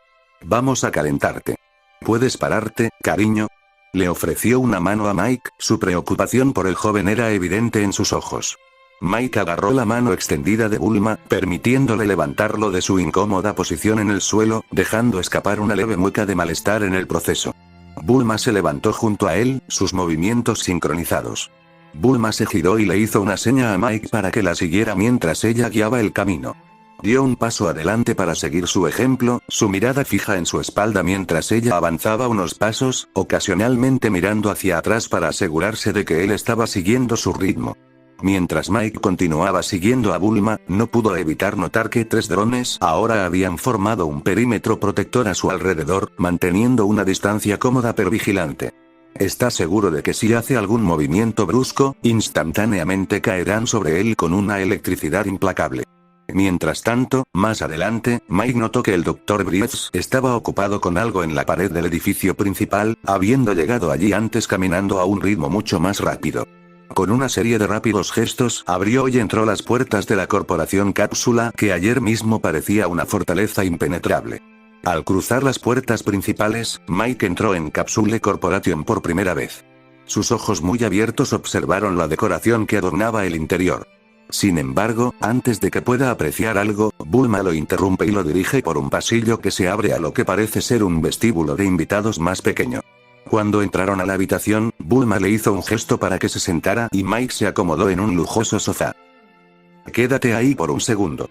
Vamos a calentarte. ¿Puedes pararte, cariño? Le ofreció una mano a Mike, su preocupación por el joven era evidente en sus ojos. Mike agarró la mano extendida de Bulma, permitiéndole levantarlo de su incómoda posición en el suelo, dejando escapar una leve mueca de malestar en el proceso. Bulma se levantó junto a él, sus movimientos sincronizados. Bulma se giró y le hizo una seña a Mike para que la siguiera mientras ella guiaba el camino. Dio un paso adelante para seguir su ejemplo, su mirada fija en su espalda mientras ella avanzaba unos pasos, ocasionalmente mirando hacia atrás para asegurarse de que él estaba siguiendo su ritmo. Mientras Mike continuaba siguiendo a Bulma, no pudo evitar notar que 3 drones ahora habían formado un perímetro protector a su alrededor, manteniendo una distancia cómoda pero vigilante. Está seguro de que si hace algún movimiento brusco, instantáneamente caerán sobre él con una electricidad implacable. Mientras tanto, más adelante, Mike notó que el Dr. Briefs estaba ocupado con algo en la pared del edificio principal, habiendo llegado allí antes caminando a un ritmo mucho más rápido. Con una serie de rápidos gestos, abrió y entró las puertas de la corporación Cápsula, que ayer mismo parecía una fortaleza impenetrable. Al cruzar las puertas principales, Mike entró en Capsule Corporation por primera vez. Sus ojos muy abiertos observaron la decoración que adornaba el interior. Sin embargo, antes de que pueda apreciar algo, Bulma lo interrumpe y lo dirige por un pasillo que se abre a lo que parece ser un vestíbulo de invitados más pequeño. Cuando entraron a la habitación, Bulma le hizo un gesto para que se sentara y Mike se acomodó en un lujoso sofá. Quédate ahí por un segundo.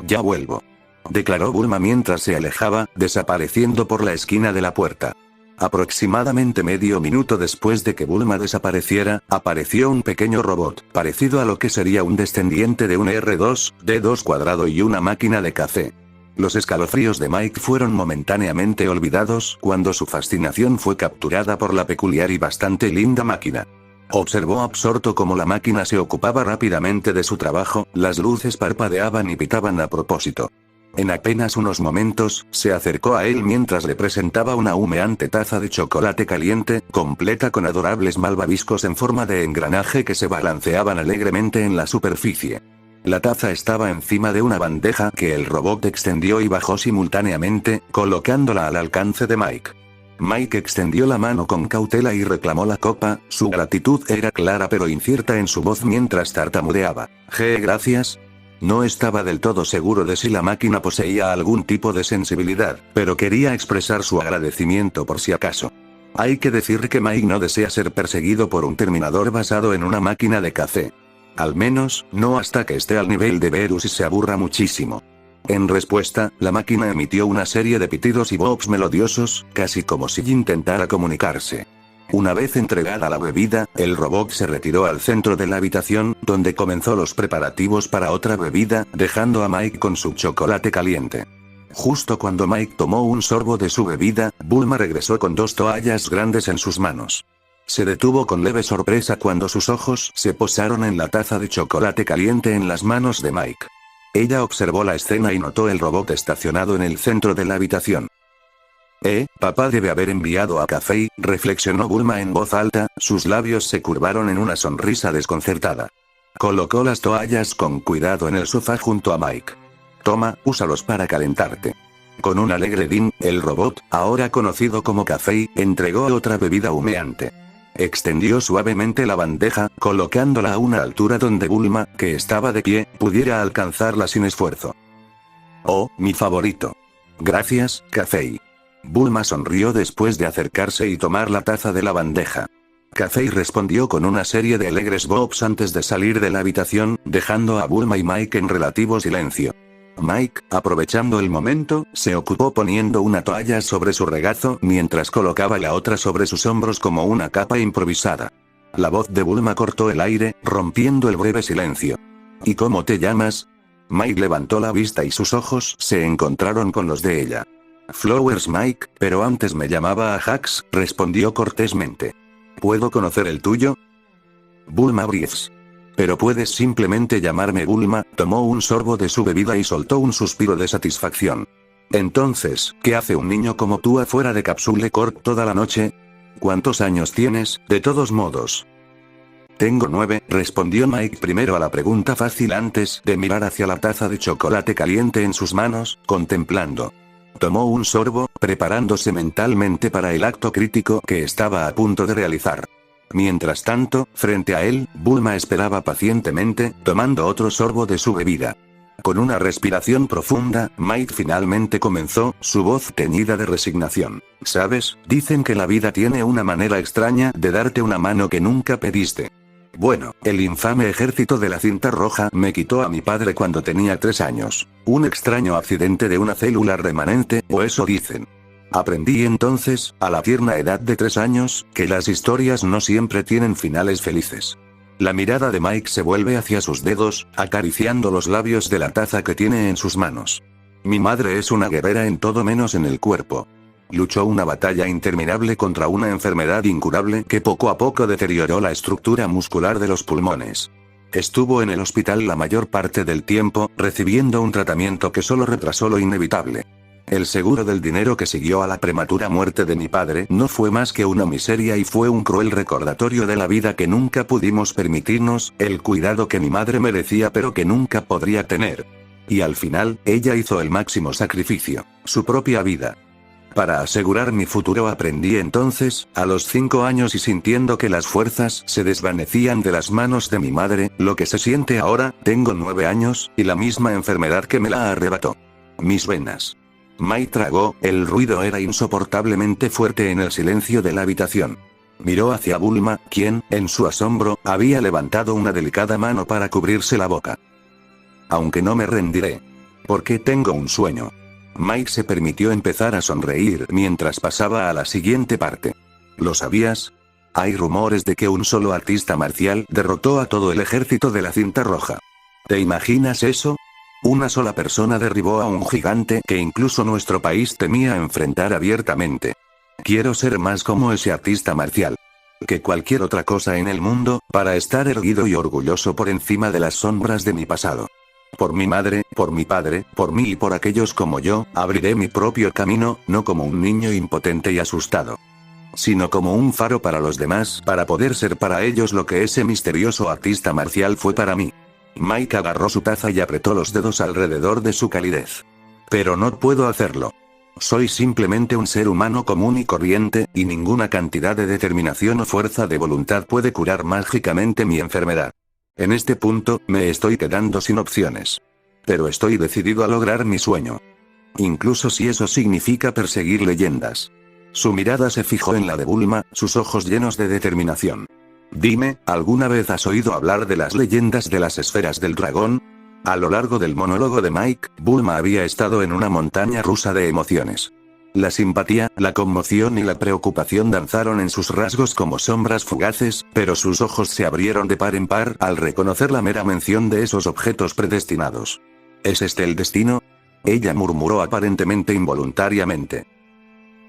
Ya vuelvo. Declaró Bulma mientras se alejaba, desapareciendo por la esquina de la puerta. Aproximadamente medio minuto después de que Bulma desapareciera, apareció un pequeño robot, parecido a lo que sería un descendiente de un R2D2 cuadrado y una máquina de café. Los escalofríos de Mike fueron momentáneamente olvidados cuando su fascinación fue capturada por la peculiar y bastante linda máquina. Observó absorto cómo la máquina se ocupaba rápidamente de su trabajo, las luces parpadeaban y pitaban a propósito. En apenas unos momentos, se acercó a él mientras le presentaba una humeante taza de chocolate caliente, completa con adorables malvaviscos en forma de engranaje que se balanceaban alegremente en la superficie. La taza estaba encima de una bandeja que el robot extendió y bajó simultáneamente, colocándola al alcance de Mike. Mike extendió la mano con cautela y reclamó la copa, su gratitud era clara pero incierta en su voz mientras tartamudeaba. Gracias. No estaba del todo seguro de si la máquina poseía algún tipo de sensibilidad, pero quería expresar su agradecimiento por si acaso. Hay que decir que Mike no desea ser perseguido por un terminador basado en una máquina de café. Al menos, no hasta que esté al nivel de Berus y se aburra muchísimo. En respuesta, la máquina emitió una serie de pitidos y bops melodiosos, casi como si intentara comunicarse. Una vez entregada la bebida, el robot se retiró al centro de la habitación, donde comenzó los preparativos para otra bebida, dejando a Mike con su chocolate caliente. Justo cuando Mike tomó un sorbo de su bebida, Bulma regresó con 2 toallas grandes en sus manos. Se detuvo con leve sorpresa cuando sus ojos se posaron en la taza de chocolate caliente en las manos de Mike. Ella observó la escena y notó el robot estacionado en el centro de la habitación. Papá debe haber enviado a Café, reflexionó Bulma en voz alta, sus labios se curvaron en una sonrisa desconcertada. Colocó las toallas con cuidado en el sofá junto a Mike. Toma, úsalos para calentarte. Con un alegre din, el robot, ahora conocido como Café, entregó otra bebida humeante. Extendió suavemente la bandeja, colocándola a una altura donde Bulma, que estaba de pie, pudiera alcanzarla sin esfuerzo. Oh, mi favorito. Gracias, Kafei. Bulma sonrió después de acercarse y tomar la taza de la bandeja. Kafei respondió con una serie de alegres bobs antes de salir de la habitación, dejando a Bulma y Mike en relativo silencio. Mike, aprovechando el momento, se ocupó poniendo una toalla sobre su regazo mientras colocaba la otra sobre sus hombros como una capa improvisada. La voz de Bulma cortó el aire, rompiendo el breve silencio. ¿Y cómo te llamas? Mike levantó la vista y sus ojos se encontraron con los de ella. Flowers Mike, pero antes me llamaba a Hax, respondió cortésmente. ¿Puedo conocer el tuyo? Bulma Briefs. Pero puedes simplemente llamarme Bulma. Tomó un sorbo de su bebida y soltó un suspiro de satisfacción. Entonces, ¿qué hace un niño como tú afuera de Capsule Corp toda la noche? ¿Cuántos años tienes, de todos modos? Tengo 9, respondió Mike primero a la pregunta fácil antes de mirar hacia la taza de chocolate caliente en sus manos, contemplando. Tomó un sorbo, preparándose mentalmente para el acto crítico que estaba a punto de realizar. Mientras tanto, frente a él, Bulma esperaba pacientemente, tomando otro sorbo de su bebida. Con una respiración profunda, Mike finalmente comenzó, su voz teñida de resignación. ¿Sabes? Dicen que la vida tiene una manera extraña de darte una mano que nunca pediste. Bueno, el infame ejército de la cinta roja me quitó a mi padre cuando tenía 3 años. Un extraño accidente de una célula remanente, o eso dicen. Aprendí entonces, a la tierna edad de 3 años, que las historias no siempre tienen finales felices. La mirada de Mike se vuelve hacia sus dedos, acariciando los labios de la taza que tiene en sus manos. Mi madre es una guerrera en todo menos en el cuerpo. Luchó una batalla interminable contra una enfermedad incurable que poco a poco deterioró la estructura muscular de los pulmones. Estuvo en el hospital la mayor parte del tiempo, recibiendo un tratamiento que solo retrasó lo inevitable. El seguro del dinero que siguió a la prematura muerte de mi padre no fue más que una miseria y fue un cruel recordatorio de la vida que nunca pudimos permitirnos, el cuidado que mi madre merecía pero que nunca podría tener. Y al final, ella hizo el máximo sacrificio, su propia vida. Para asegurar mi futuro aprendí entonces, a los 5 años y sintiendo que las fuerzas se desvanecían de las manos de mi madre, lo que se siente ahora. Tengo 9 años, y la misma enfermedad que me la arrebató. Mis venas. Mike tragó, el ruido era insoportablemente fuerte en el silencio de la habitación. Miró hacia Bulma, quien, en su asombro, había levantado una delicada mano para cubrirse la boca. Aunque no me rendiré. Porque tengo un sueño. Mike se permitió empezar a sonreír mientras pasaba a la siguiente parte. ¿Lo sabías? Hay rumores de que un solo artista marcial derrotó a todo el ejército de la cinta roja. ¿Te imaginas eso? Una sola persona derribó a un gigante que incluso nuestro país temía enfrentar abiertamente. Quiero ser más como ese artista marcial. Que cualquier otra cosa en el mundo, para estar erguido y orgulloso por encima de las sombras de mi pasado. Por mi madre, por mi padre, por mí y por aquellos como yo, abriré mi propio camino, no como un niño impotente y asustado. Sino como un faro para los demás, para poder ser para ellos lo que ese misterioso artista marcial fue para mí. Mike agarró su taza y apretó los dedos alrededor de su calidez. Pero no puedo hacerlo. Soy simplemente un ser humano común y corriente, y ninguna cantidad de determinación o fuerza de voluntad puede curar mágicamente mi enfermedad. En este punto, me estoy quedando sin opciones. Pero estoy decidido a lograr mi sueño. Incluso si eso significa perseguir leyendas. Su mirada se fijó en la de Bulma, sus ojos llenos de determinación. Dime, ¿alguna vez has oído hablar de las leyendas de las esferas del dragón? A lo largo del monólogo de Mike, Bulma había estado en una montaña rusa de emociones. La simpatía, la conmoción y la preocupación danzaron en sus rasgos como sombras fugaces, pero sus ojos se abrieron de par en par al reconocer la mera mención de esos objetos predestinados. ¿Es este el destino? Ella murmuró aparentemente involuntariamente.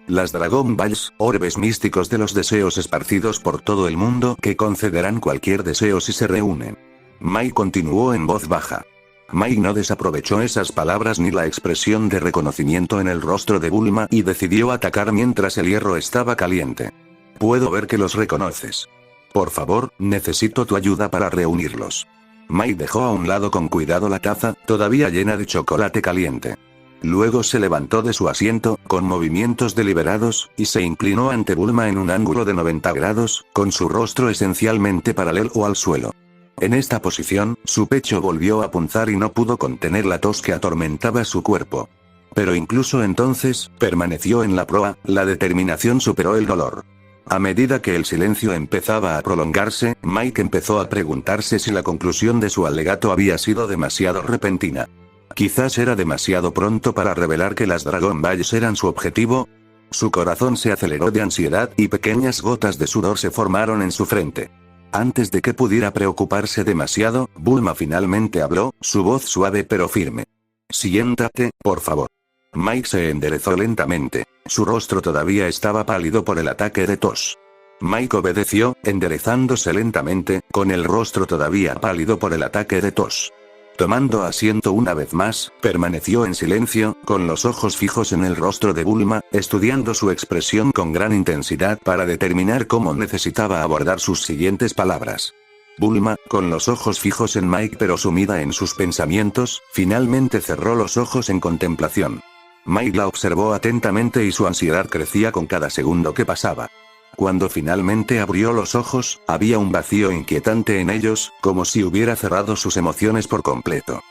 Las Dragon Balls, orbes místicos de los deseos esparcidos por todo el mundo que concederán cualquier deseo si se reúnen. Mike continuó en voz baja. Mike no desaprovechó esas palabras ni la expresión de reconocimiento en el rostro de Bulma y decidió atacar mientras el hierro estaba caliente. Puedo ver que los reconoces. Por favor, necesito tu ayuda para reunirlos. Mike dejó a un lado con cuidado la taza, todavía llena de chocolate caliente. Luego se levantó de su asiento, con movimientos deliberados, y se inclinó ante Bulma en un ángulo de 90 grados, con su rostro esencialmente paralelo al suelo. En esta posición, su pecho volvió a punzar y no pudo contener la tos que atormentaba su cuerpo. Pero incluso entonces, permaneció en la proa, la determinación superó el dolor. A medida que el silencio empezaba a prolongarse, Mike empezó a preguntarse si la conclusión de su alegato había sido demasiado repentina. Quizás era demasiado pronto para revelar que las Dragon Balls eran su objetivo. Su corazón se aceleró de ansiedad y pequeñas gotas de sudor se formaron en su frente. Antes de que pudiera preocuparse demasiado, Bulma finalmente habló, su voz suave pero firme. Siéntate, por favor. Mike se enderezó lentamente. Su rostro todavía estaba pálido por el ataque de tos. Mike obedeció, enderezándose lentamente, con el rostro todavía pálido por el ataque de tos. Tomando asiento una vez más, permaneció en silencio, con los ojos fijos en el rostro de Bulma, estudiando su expresión con gran intensidad para determinar cómo necesitaba abordar sus siguientes palabras. Bulma, con los ojos fijos en Mike pero sumida en sus pensamientos, finalmente cerró los ojos en contemplación. Mike la observó atentamente y su ansiedad crecía con cada segundo que pasaba. Cuando finalmente abrió los ojos, había un vacío inquietante en ellos, como si hubiera cerrado sus emociones por completo.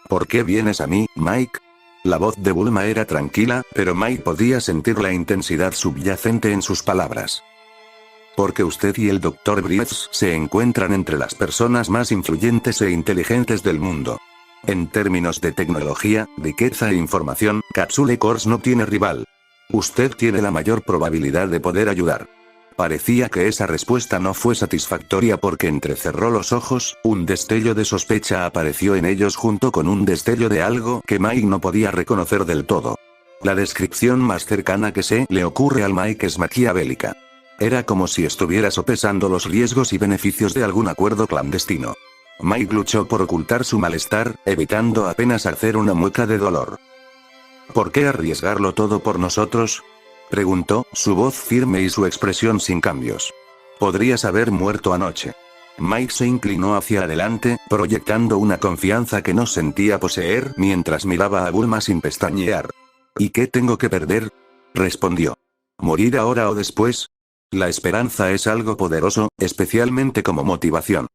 ¿Por qué vienes a mí, Mike? La voz de Bulma era tranquila, pero Mike podía sentir la intensidad subyacente en sus palabras. Porque usted y el Dr. Briefs se encuentran entre las personas más influyentes e inteligentes del mundo. En términos de tecnología, riqueza e información, Capsule Corps no tiene rival. Usted tiene la mayor probabilidad de poder ayudar. Parecía que esa respuesta no fue satisfactoria porque entrecerró los ojos, un destello de sospecha apareció en ellos junto con un destello de algo que Mike no podía reconocer del todo. La descripción más cercana que se le ocurre al Mike es maquiavélica. Era como si estuviera sopesando los riesgos y beneficios de algún acuerdo clandestino. Mike luchó por ocultar su malestar, evitando apenas hacer una mueca de dolor. ¿Por qué arriesgarlo todo por nosotros? Preguntó, su voz firme y su expresión sin cambios. Podrías haber muerto anoche. Mike se inclinó hacia adelante, proyectando una confianza que no sentía poseer mientras miraba a Bulma sin pestañear. ¿Y qué tengo que perder? Respondió. ¿Morir ahora o después? La esperanza es algo poderoso, especialmente como motivación.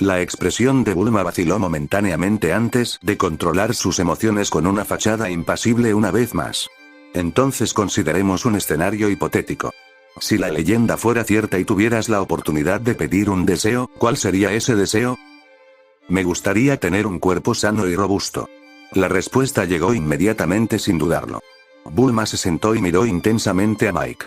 La expresión de Bulma vaciló momentáneamente antes de controlar sus emociones con una fachada impasible una vez más. Entonces consideremos un escenario hipotético. Si la leyenda fuera cierta y tuvieras la oportunidad de pedir un deseo, ¿cuál sería ese deseo? Me gustaría tener un cuerpo sano y robusto. La respuesta llegó inmediatamente sin dudarlo. Bulma se sentó y miró intensamente a Mike.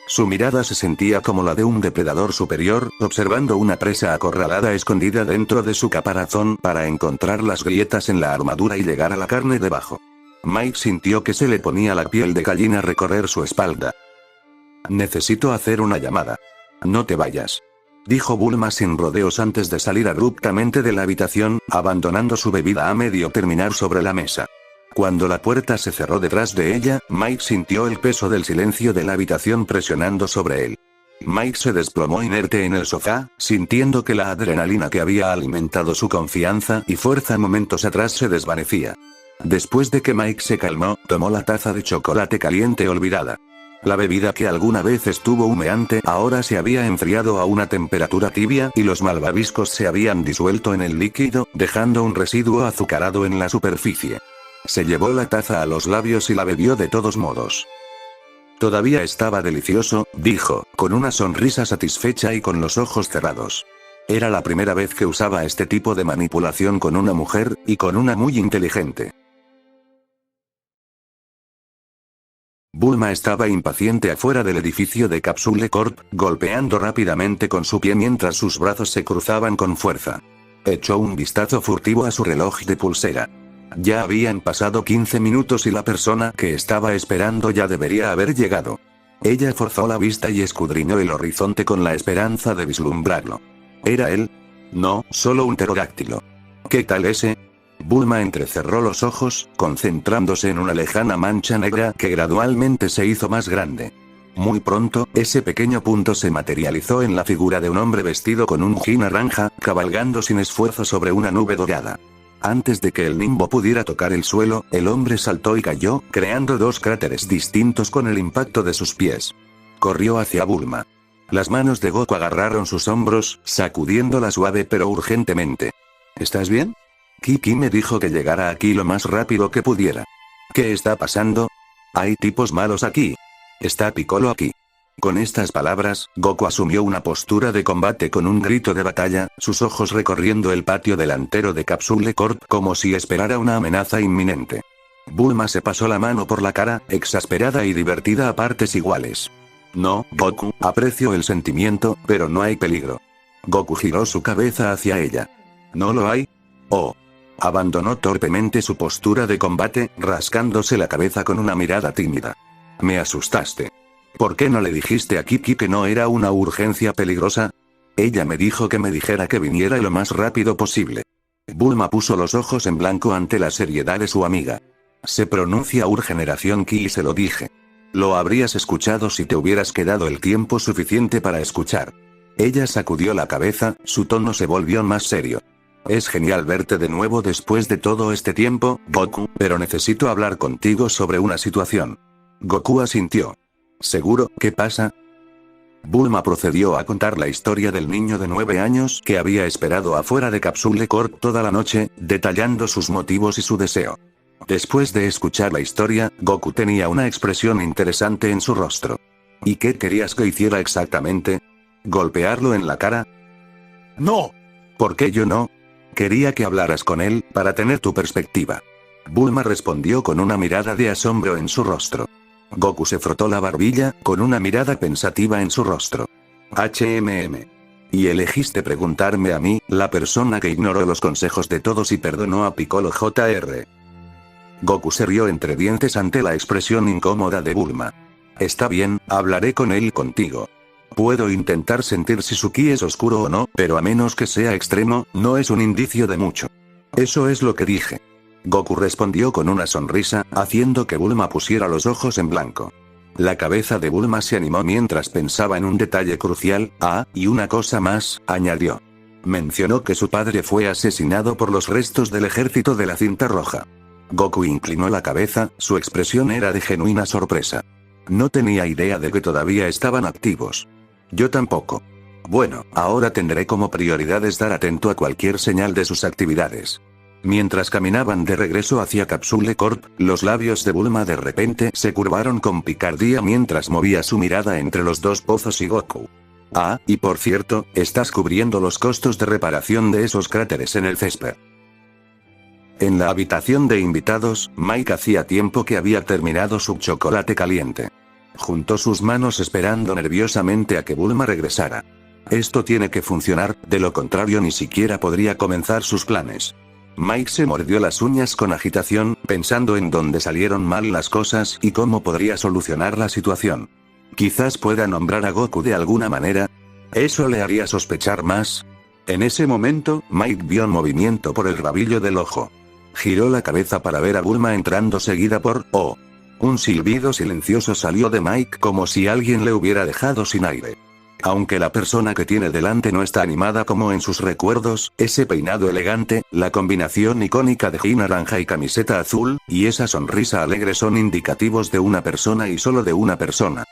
Su mirada se sentía como la de un depredador superior, observando una presa acorralada escondida dentro de su caparazón para encontrar las grietas en la armadura y llegar a la carne debajo. Mike sintió que se le ponía la piel de gallina a recorrer su espalda. Necesito hacer una llamada. No te vayas. Dijo Bulma sin rodeos antes de salir abruptamente de la habitación, abandonando su bebida a medio terminar sobre la mesa. Cuando la puerta se cerró detrás de ella, Mike sintió el peso del silencio de la habitación presionando sobre él. Mike se desplomó inerte en el sofá, sintiendo que la adrenalina que había alimentado su confianza y fuerza momentos atrás se desvanecía. Después de que Mike se calmó, tomó la taza de chocolate caliente olvidada. La bebida que alguna vez estuvo humeante ahora se había enfriado a una temperatura tibia y los malvaviscos se habían disuelto en el líquido, dejando un residuo azucarado en la superficie. Se llevó la taza a los labios y la bebió de todos modos. Todavía estaba delicioso, dijo, con una sonrisa satisfecha y con los ojos cerrados. Era la primera vez que usaba este tipo de manipulación con una mujer, y con una muy inteligente. Bulma estaba impaciente afuera del edificio de Capsule Corp, golpeando rápidamente con su pie mientras sus brazos se cruzaban con fuerza. Echó un vistazo furtivo a su reloj de pulsera. Ya habían pasado 15 minutos y la persona que estaba esperando ya debería haber llegado. Ella forzó la vista y escudriñó el horizonte con la esperanza de vislumbrarlo. ¿Era él? No, solo un pterodáctilo. ¿Qué tal ese? Bulma entrecerró los ojos, concentrándose en una lejana mancha negra que gradualmente se hizo más grande. Muy pronto, ese pequeño punto se materializó en la figura de un hombre vestido con un jean naranja, cabalgando sin esfuerzo sobre una nube dorada. Antes de que el nimbo pudiera tocar el suelo, el hombre saltó y cayó, creando dos cráteres distintos con el impacto de sus pies. Corrió hacia Bulma. Las manos de Goku agarraron sus hombros, sacudiéndola suave pero urgentemente. ¿Estás bien? Kiki me dijo que llegara aquí lo más rápido que pudiera. ¿Qué está pasando? Hay tipos malos aquí. ¿Está Piccolo aquí? Con estas palabras, Goku asumió una postura de combate con un grito de batalla, sus ojos recorriendo el patio delantero de Capsule Corp como si esperara una amenaza inminente. Bulma se pasó la mano por la cara, exasperada y divertida a partes iguales. No, Goku, aprecio el sentimiento, pero no hay peligro. Goku giró su cabeza hacia ella. ¿No lo hay? Oh. Abandonó torpemente su postura de combate, rascándose la cabeza con una mirada tímida. Me asustaste. ¿Por qué no le dijiste a Kiki que no era una urgencia peligrosa? Ella me dijo que me dijera que viniera lo más rápido posible. Bulma puso los ojos en blanco ante la seriedad de su amiga. Se pronuncia Urgeneración Ki y se lo dije. Lo habrías escuchado si te hubieras quedado el tiempo suficiente para escuchar. Ella sacudió la cabeza, su tono se volvió más serio. Es genial verte de nuevo después de todo este tiempo, Goku, pero necesito hablar contigo sobre una situación. Goku asintió. ¿Seguro? ¿Qué pasa? Bulma procedió a contar la historia del niño de 9 años que había esperado afuera de Capsule Corp toda la noche, detallando sus motivos y su deseo. Después de escuchar la historia, Goku tenía una expresión interesante en su rostro. ¿Y qué querías que hiciera exactamente? ¿Golpearlo en la cara? No. ¿Por qué yo no? Quería que hablaras con él, para tener tu perspectiva. Bulma respondió con una mirada de asombro en su rostro. Goku se frotó la barbilla, con una mirada pensativa en su rostro. Y elegiste preguntarme a mí, la persona que ignoró los consejos de todos y perdonó a Piccolo Jr. Goku se rió entre dientes ante la expresión incómoda de Bulma. Está bien, hablaré con él y contigo. Puedo intentar sentir si su ki es oscuro o no, pero a menos que sea extremo, no es un indicio de mucho. Eso es lo que dije. Goku respondió con una sonrisa, haciendo que Bulma pusiera los ojos en blanco. La cabeza de Bulma se animó mientras pensaba en un detalle crucial. Y una cosa más, añadió. Mencionó que su padre fue asesinado por los restos del ejército de la cinta roja. Goku inclinó la cabeza, su expresión era de genuina sorpresa. No tenía idea de que todavía estaban activos. Yo tampoco. Bueno, ahora tendré como prioridad estar atento a cualquier señal de sus actividades. Mientras caminaban de regreso hacia Capsule Corp, los labios de Bulma de repente se curvaron con picardía mientras movía su mirada entre los dos pozos y Goku. Y por cierto, estás cubriendo los costos de reparación de esos cráteres en el césped. En la habitación de invitados, Mike hacía tiempo que había terminado su chocolate caliente. Juntó sus manos esperando nerviosamente a que Bulma regresara. Esto tiene que funcionar, de lo contrario ni siquiera podría comenzar sus planes. Mike se mordió las uñas con agitación, pensando en dónde salieron mal las cosas y cómo podría solucionar la situación. Quizás pueda nombrar a Goku de alguna manera. Eso le haría sospechar más. En ese momento, Mike vio movimiento por el rabillo del ojo. Giró la cabeza para ver a Bulma entrando seguida por Un silbido silencioso salió de Mike como si alguien le hubiera dejado sin aire. Aunque la persona que tiene delante no está animada como en sus recuerdos, ese peinado elegante, la combinación icónica de jean naranja y camiseta azul, y esa sonrisa alegre son indicativos de una persona y solo de una persona.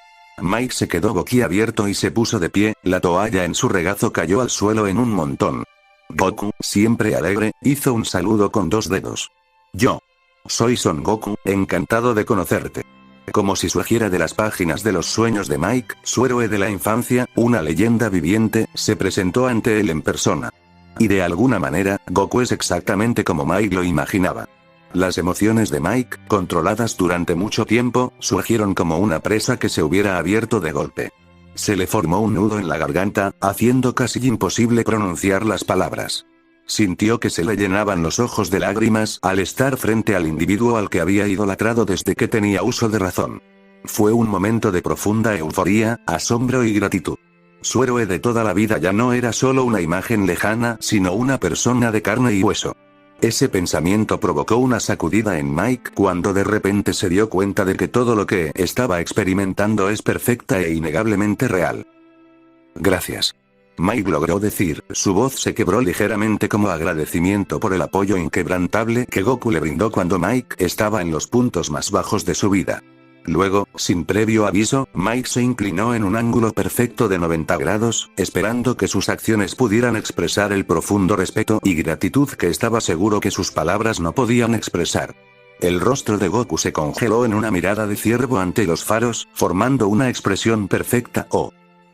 Mike se quedó boquiabierto y se puso de pie, la toalla en su regazo cayó al suelo en un montón. Goku, siempre alegre, hizo un saludo con 2 dedos. Yo. Soy Son Goku, encantado de conocerte. Como si surgiera de las páginas de los sueños de Mike, su héroe de la infancia, una leyenda viviente, se presentó ante él en persona. Y de alguna manera, Goku es exactamente como Mike lo imaginaba. Las emociones de Mike, controladas durante mucho tiempo, surgieron como una presa que se hubiera abierto de golpe. Se le formó un nudo en la garganta, haciendo casi imposible pronunciar las palabras. Sintió que se le llenaban los ojos de lágrimas al estar frente al individuo al que había idolatrado desde que tenía uso de razón. Fue un momento de profunda euforía, asombro y gratitud. Su héroe de toda la vida ya no era solo una imagen lejana, sino una persona de carne y hueso. Ese pensamiento provocó una sacudida en Mike cuando de repente se dio cuenta de que todo lo que estaba experimentando es perfecta e innegablemente real. Gracias. Mike logró decir, su voz se quebró ligeramente como agradecimiento por el apoyo inquebrantable que Goku le brindó cuando Mike estaba en los puntos más bajos de su vida. Luego, sin previo aviso, Mike se inclinó en un ángulo perfecto de 90 grados, esperando que sus acciones pudieran expresar el profundo respeto y gratitud que estaba seguro que sus palabras no podían expresar. El rostro de Goku se congeló en una mirada de ciervo ante los faros, formando una expresión perfecta.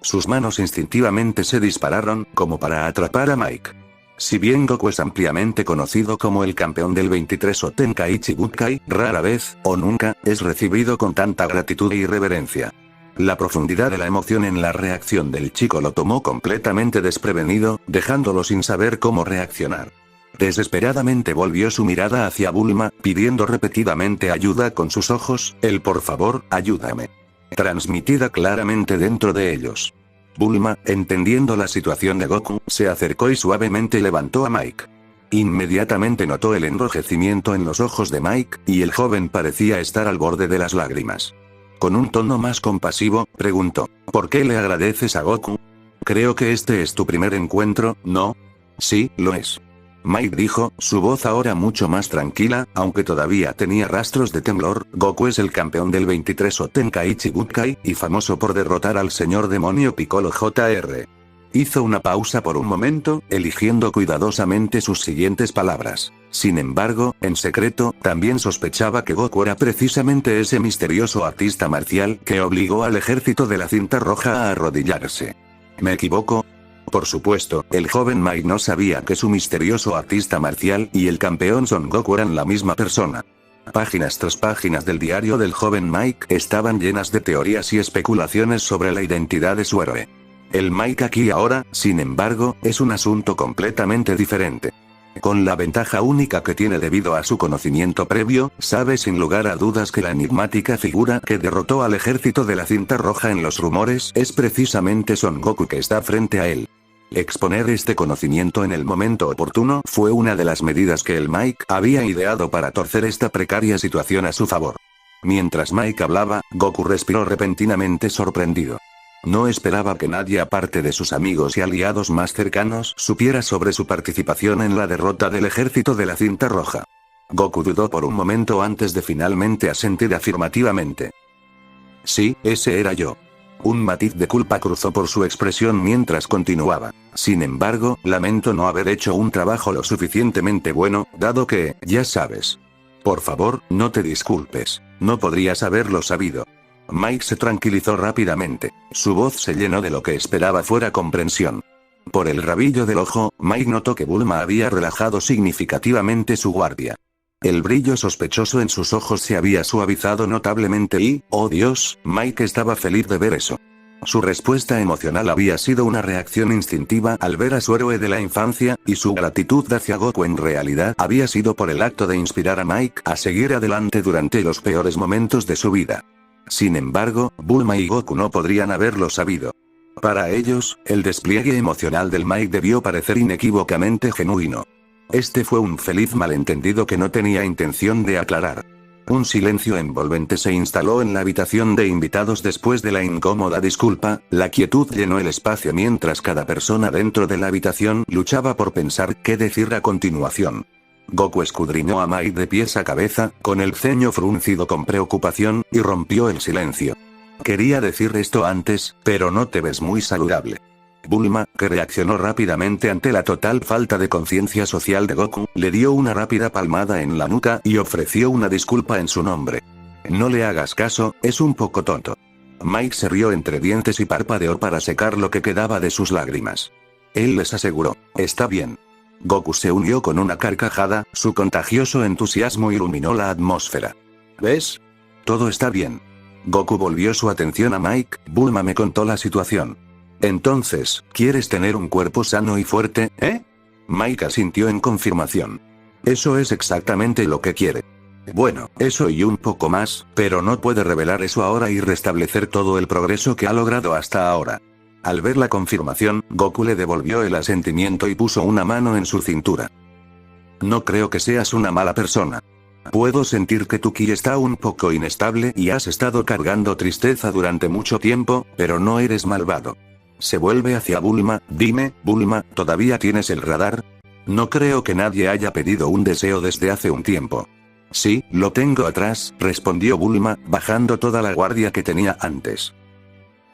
Sus manos instintivamente se dispararon, como para atrapar a Mike. Si bien Goku es ampliamente conocido como el campeón del 23 o Tenkaichi Budokai, rara vez, o nunca, es recibido con tanta gratitud e irreverencia. La profundidad de la emoción en la reacción del chico lo tomó completamente desprevenido, dejándolo sin saber cómo reaccionar. Desesperadamente volvió su mirada hacia Bulma, pidiendo repetidamente ayuda con sus ojos, el por favor, ayúdame. Transmitida claramente dentro de ellos. Bulma, entendiendo la situación de Goku, se acercó y suavemente levantó a Mike. Inmediatamente notó el enrojecimiento en los ojos de Mike, y el joven parecía estar al borde de las lágrimas. Con un tono más compasivo, preguntó, ¿por qué le agradeces a Goku? Creo que este es tu primer encuentro, ¿no? Sí, lo es. Mike dijo, su voz ahora mucho más tranquila, aunque todavía tenía rastros de temblor. Goku es el campeón del 23 o Tenkaichi Budokai, y famoso por derrotar al señor demonio Piccolo Jr. Hizo una pausa por un momento, eligiendo cuidadosamente sus siguientes palabras. Sin embargo, en secreto, también sospechaba que Goku era precisamente ese misterioso artista marcial que obligó al ejército de la cinta roja a arrodillarse. ¿Me equivoco? Por supuesto, el joven Mike no sabía que su misterioso artista marcial y el campeón Son Goku eran la misma persona. Páginas tras páginas del diario del joven Mike estaban llenas de teorías y especulaciones sobre la identidad de su héroe. El Mike aquí y ahora, sin embargo, es un asunto completamente diferente. Con la ventaja única que tiene debido a su conocimiento previo, sabe sin lugar a dudas que la enigmática figura que derrotó al ejército de la cinta roja en los rumores es precisamente Son Goku que está frente a él. Exponer este conocimiento en el momento oportuno fue una de las medidas que el Mike había ideado para torcer esta precaria situación a su favor. Mientras Mike hablaba, Goku respiró repentinamente sorprendido. No esperaba que nadie aparte de sus amigos y aliados más cercanos supiera sobre su participación en la derrota del ejército de la cinta roja. Goku dudó por un momento antes de finalmente asentir afirmativamente. Sí, ese era yo. Un matiz de culpa cruzó por su expresión mientras continuaba. Sin embargo, lamento no haber hecho un trabajo lo suficientemente bueno, dado que, ya sabes. Por favor, no te disculpes. No podrías haberlo sabido. Mike se tranquilizó rápidamente. Su voz se llenó de lo que esperaba fuera comprensión. Por el rabillo del ojo, Mike notó que Bulma había relajado significativamente su guardia. El brillo sospechoso en sus ojos se había suavizado notablemente y, oh Dios, Mike estaba feliz de ver eso. Su respuesta emocional había sido una reacción instintiva al ver a su héroe de la infancia, y su gratitud hacia Goku en realidad había sido por el acto de inspirar a Mike a seguir adelante durante los peores momentos de su vida. Sin embargo, Bulma y Goku no podrían haberlo sabido. Para ellos, el despliegue emocional del Mike debió parecer inequívocamente genuino. Este fue un feliz malentendido que no tenía intención de aclarar. Un silencio envolvente se instaló en la habitación de invitados después de la incómoda disculpa. La quietud llenó el espacio mientras cada persona dentro de la habitación luchaba por pensar qué decir a continuación. Goku escudriñó a Mike de pies a cabeza, con el ceño fruncido con preocupación, y rompió el silencio. Quería decir esto antes, pero no te ves muy saludable. Bulma, que reaccionó rápidamente ante la total falta de conciencia social de Goku, le dio una rápida palmada en la nuca y ofreció una disculpa en su nombre. No le hagas caso, es un poco tonto. Mike se rió entre dientes y parpadeó para secar lo que quedaba de sus lágrimas. Él les aseguró, está bien. Goku se unió con una carcajada, su contagioso entusiasmo iluminó la atmósfera. ¿Ves? Todo está bien. Goku volvió su atención a Mike. Bulma me contó la situación. Entonces, ¿quieres tener un cuerpo sano y fuerte, eh? Mike asintió en confirmación. Eso es exactamente lo que quiere. Bueno, eso y un poco más, pero no puede revelar eso ahora y restablecer todo el progreso que ha logrado hasta ahora. Al ver la confirmación, Goku le devolvió el asentimiento y puso una mano en su cintura. No creo que seas una mala persona. Puedo sentir que tu ki está un poco inestable y has estado cargando tristeza durante mucho tiempo, pero no eres malvado. Se vuelve hacia Bulma. Dime, Bulma, ¿todavía tienes el radar? No creo que nadie haya pedido un deseo desde hace un tiempo. Sí, lo tengo atrás, respondió Bulma, bajando toda la guardia que tenía antes.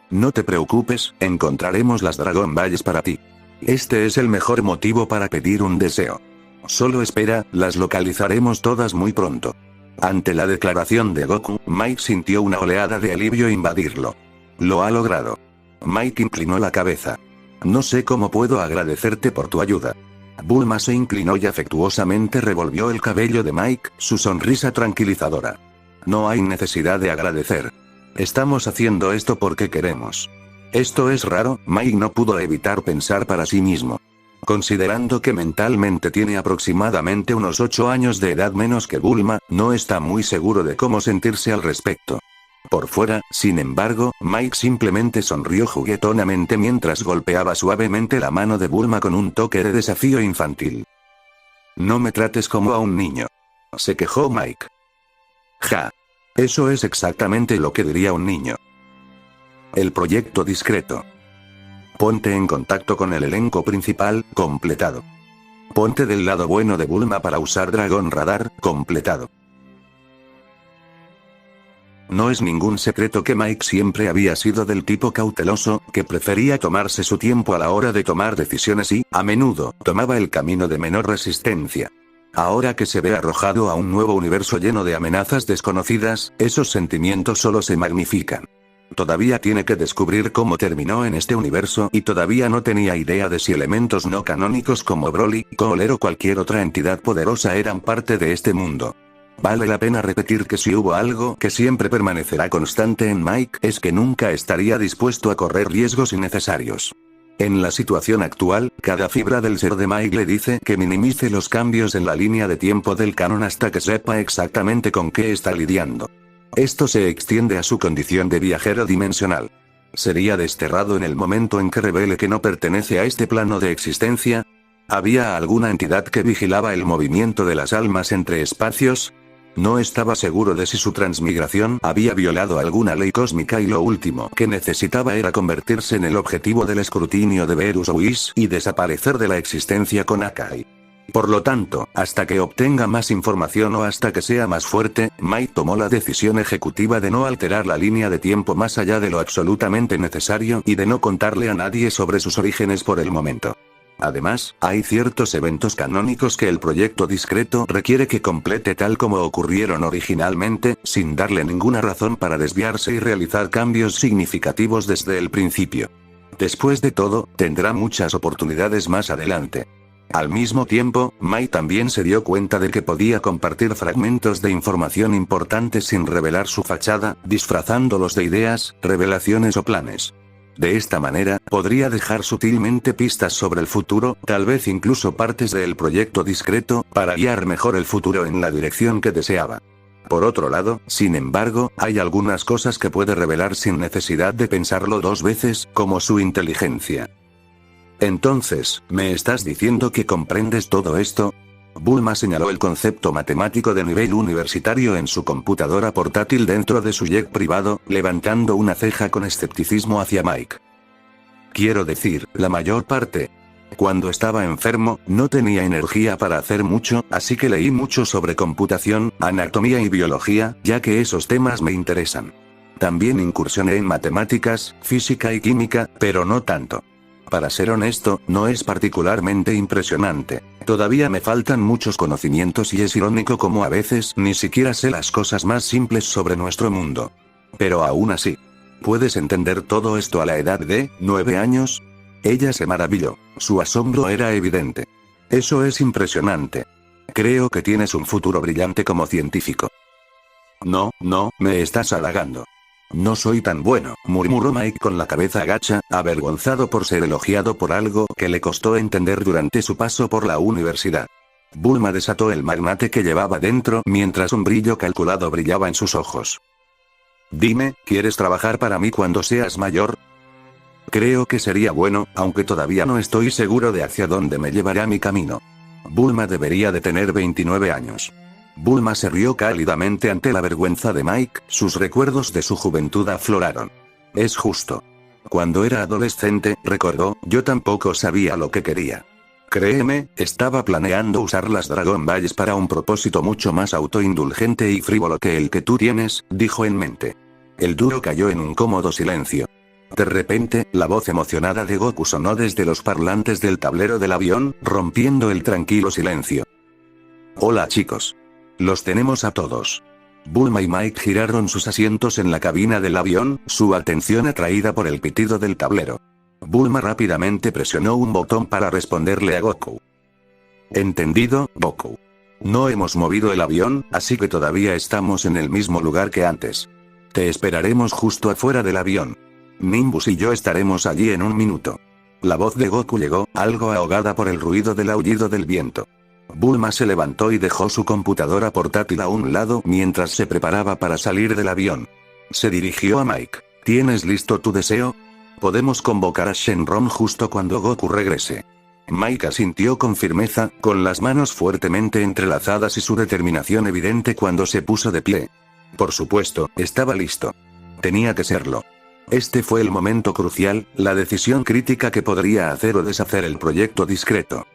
No te preocupes, encontraremos las Dragon Balls para ti. Este es el mejor motivo para pedir un deseo. Solo espera, las localizaremos todas muy pronto. Ante la declaración de Goku, Mike sintió una oleada de alivio invadirlo. Lo ha logrado. Mike inclinó la cabeza. No sé cómo puedo agradecerte por tu ayuda. Bulma se inclinó y afectuosamente revolvió el cabello de Mike, su sonrisa tranquilizadora. No hay necesidad de agradecer. Estamos haciendo esto porque queremos. Esto es raro, Mike no pudo evitar pensar para sí mismo. Considerando que mentalmente tiene aproximadamente unos 8 años de edad menos que Bulma, no está muy seguro de cómo sentirse al respecto. Por fuera, sin embargo, Mike simplemente sonrió juguetonamente mientras golpeaba suavemente la mano de Bulma con un toque de desafío infantil. No me trates como a un niño. Se quejó Mike. Ja. Eso es exactamente lo que diría un niño. El proyecto discreto. Ponte en contacto con el elenco principal, completado. Ponte del lado bueno de Bulma para usar Dragon Radar, completado. No es ningún secreto que Mike siempre había sido del tipo cauteloso, que prefería tomarse su tiempo a la hora de tomar decisiones y, a menudo, tomaba el camino de menor resistencia. Ahora que se ve arrojado a un nuevo universo lleno de amenazas desconocidas, esos sentimientos solo se magnifican. Todavía tiene que descubrir cómo terminó en este universo y todavía no tenía idea de si elementos no canónicos como Broly, Cooler o cualquier otra entidad poderosa eran parte de este mundo. Vale la pena repetir que si hubo algo que siempre permanecerá constante en Mike es que nunca estaría dispuesto a correr riesgos innecesarios. En la situación actual, cada fibra del ser de Mike le dice que minimice los cambios en la línea de tiempo del canon hasta que sepa exactamente con qué está lidiando. Esto se extiende a su condición de viajero dimensional. ¿Sería desterrado en el momento en que revele que no pertenece a este plano de existencia? ¿Había alguna entidad que vigilaba el movimiento de las almas entre espacios? No estaba seguro de si su transmigración había violado alguna ley cósmica y lo último que necesitaba era convertirse en el objetivo del escrutinio de Beerus Whis y desaparecer de la existencia con Akai. Por lo tanto, hasta que obtenga más información o hasta que sea más fuerte, Mike tomó la decisión ejecutiva de no alterar la línea de tiempo más allá de lo absolutamente necesario y de no contarle a nadie sobre sus orígenes por el momento. Además, hay ciertos eventos canónicos que el proyecto discreto requiere que complete tal como ocurrieron originalmente, sin darle ninguna razón para desviarse y realizar cambios significativos desde el principio. Después de todo, tendrá muchas oportunidades más adelante. Al mismo tiempo, Mike también se dio cuenta de que podía compartir fragmentos de información importantes sin revelar su fachada, disfrazándolos de ideas, revelaciones o planes. De esta manera, podría dejar sutilmente pistas sobre el futuro, tal vez incluso partes del proyecto discreto, para guiar mejor el futuro en la dirección que deseaba. Por otro lado, sin embargo, hay algunas cosas que puede revelar sin necesidad de pensarlo dos veces, como su inteligencia. Entonces, ¿me estás diciendo que comprendes todo esto? Bulma señaló el concepto matemático de nivel universitario en su computadora portátil dentro de su jet privado, levantando una ceja con escepticismo hacia Mike. Quiero decir, la mayor parte. Cuando estaba enfermo, no tenía energía para hacer mucho, así que leí mucho sobre computación, anatomía y biología, ya que esos temas me interesan. También incursioné en matemáticas, física y química, pero no tanto. Para ser honesto, no es particularmente impresionante. Todavía me faltan muchos conocimientos y es irónico como a veces ni siquiera sé las cosas más simples sobre nuestro mundo. Pero aún así. ¿Puedes entender todo esto a la edad de 9 años? Ella se maravilló. Su asombro era evidente. Eso es impresionante. Creo que tienes un futuro brillante como científico. No, me estás halagando. No soy tan bueno, murmuró Mike con la cabeza gacha, avergonzado por ser elogiado por algo que le costó entender durante su paso por la universidad. Bulma desató el magnate que llevaba dentro mientras un brillo calculado brillaba en sus ojos. Dime, ¿quieres trabajar para mí cuando seas mayor? Creo que sería bueno, aunque todavía no estoy seguro de hacia dónde me llevará mi camino. Bulma debería de tener 29 años. Bulma se rió cálidamente ante la vergüenza de Mike, sus recuerdos de su juventud afloraron. Es justo. Cuando era adolescente, recordó, yo tampoco sabía lo que quería. Créeme, estaba planeando usar las Dragon Balls para un propósito mucho más autoindulgente y frívolo que el que tú tienes, dijo en mente. El dúo cayó en un cómodo silencio. De repente, la voz emocionada de Goku sonó desde los parlantes del tablero del avión, rompiendo el tranquilo silencio. Hola chicos. Los tenemos a todos. Bulma y Mike giraron sus asientos en la cabina del avión, su atención atraída por el pitido del tablero. Bulma rápidamente presionó un botón para responderle a Goku. Entendido, Goku. No hemos movido el avión, así que todavía estamos en el mismo lugar que antes. Te esperaremos justo afuera del avión. Nimbus y yo estaremos allí en un minuto. La voz de Goku llegó, algo ahogada por el ruido del aullido del viento. Bulma se levantó y dejó su computadora portátil a un lado mientras se preparaba para salir del avión. Se dirigió a Mike. ¿Tienes listo tu deseo? Podemos convocar a Shenron justo cuando Goku regrese. Mike asintió con firmeza, con las manos fuertemente entrelazadas y su determinación evidente cuando se puso de pie. Por supuesto, estaba listo. Tenía que serlo. Este fue el momento crucial, la decisión crítica que podría hacer o deshacer el proyecto discreto.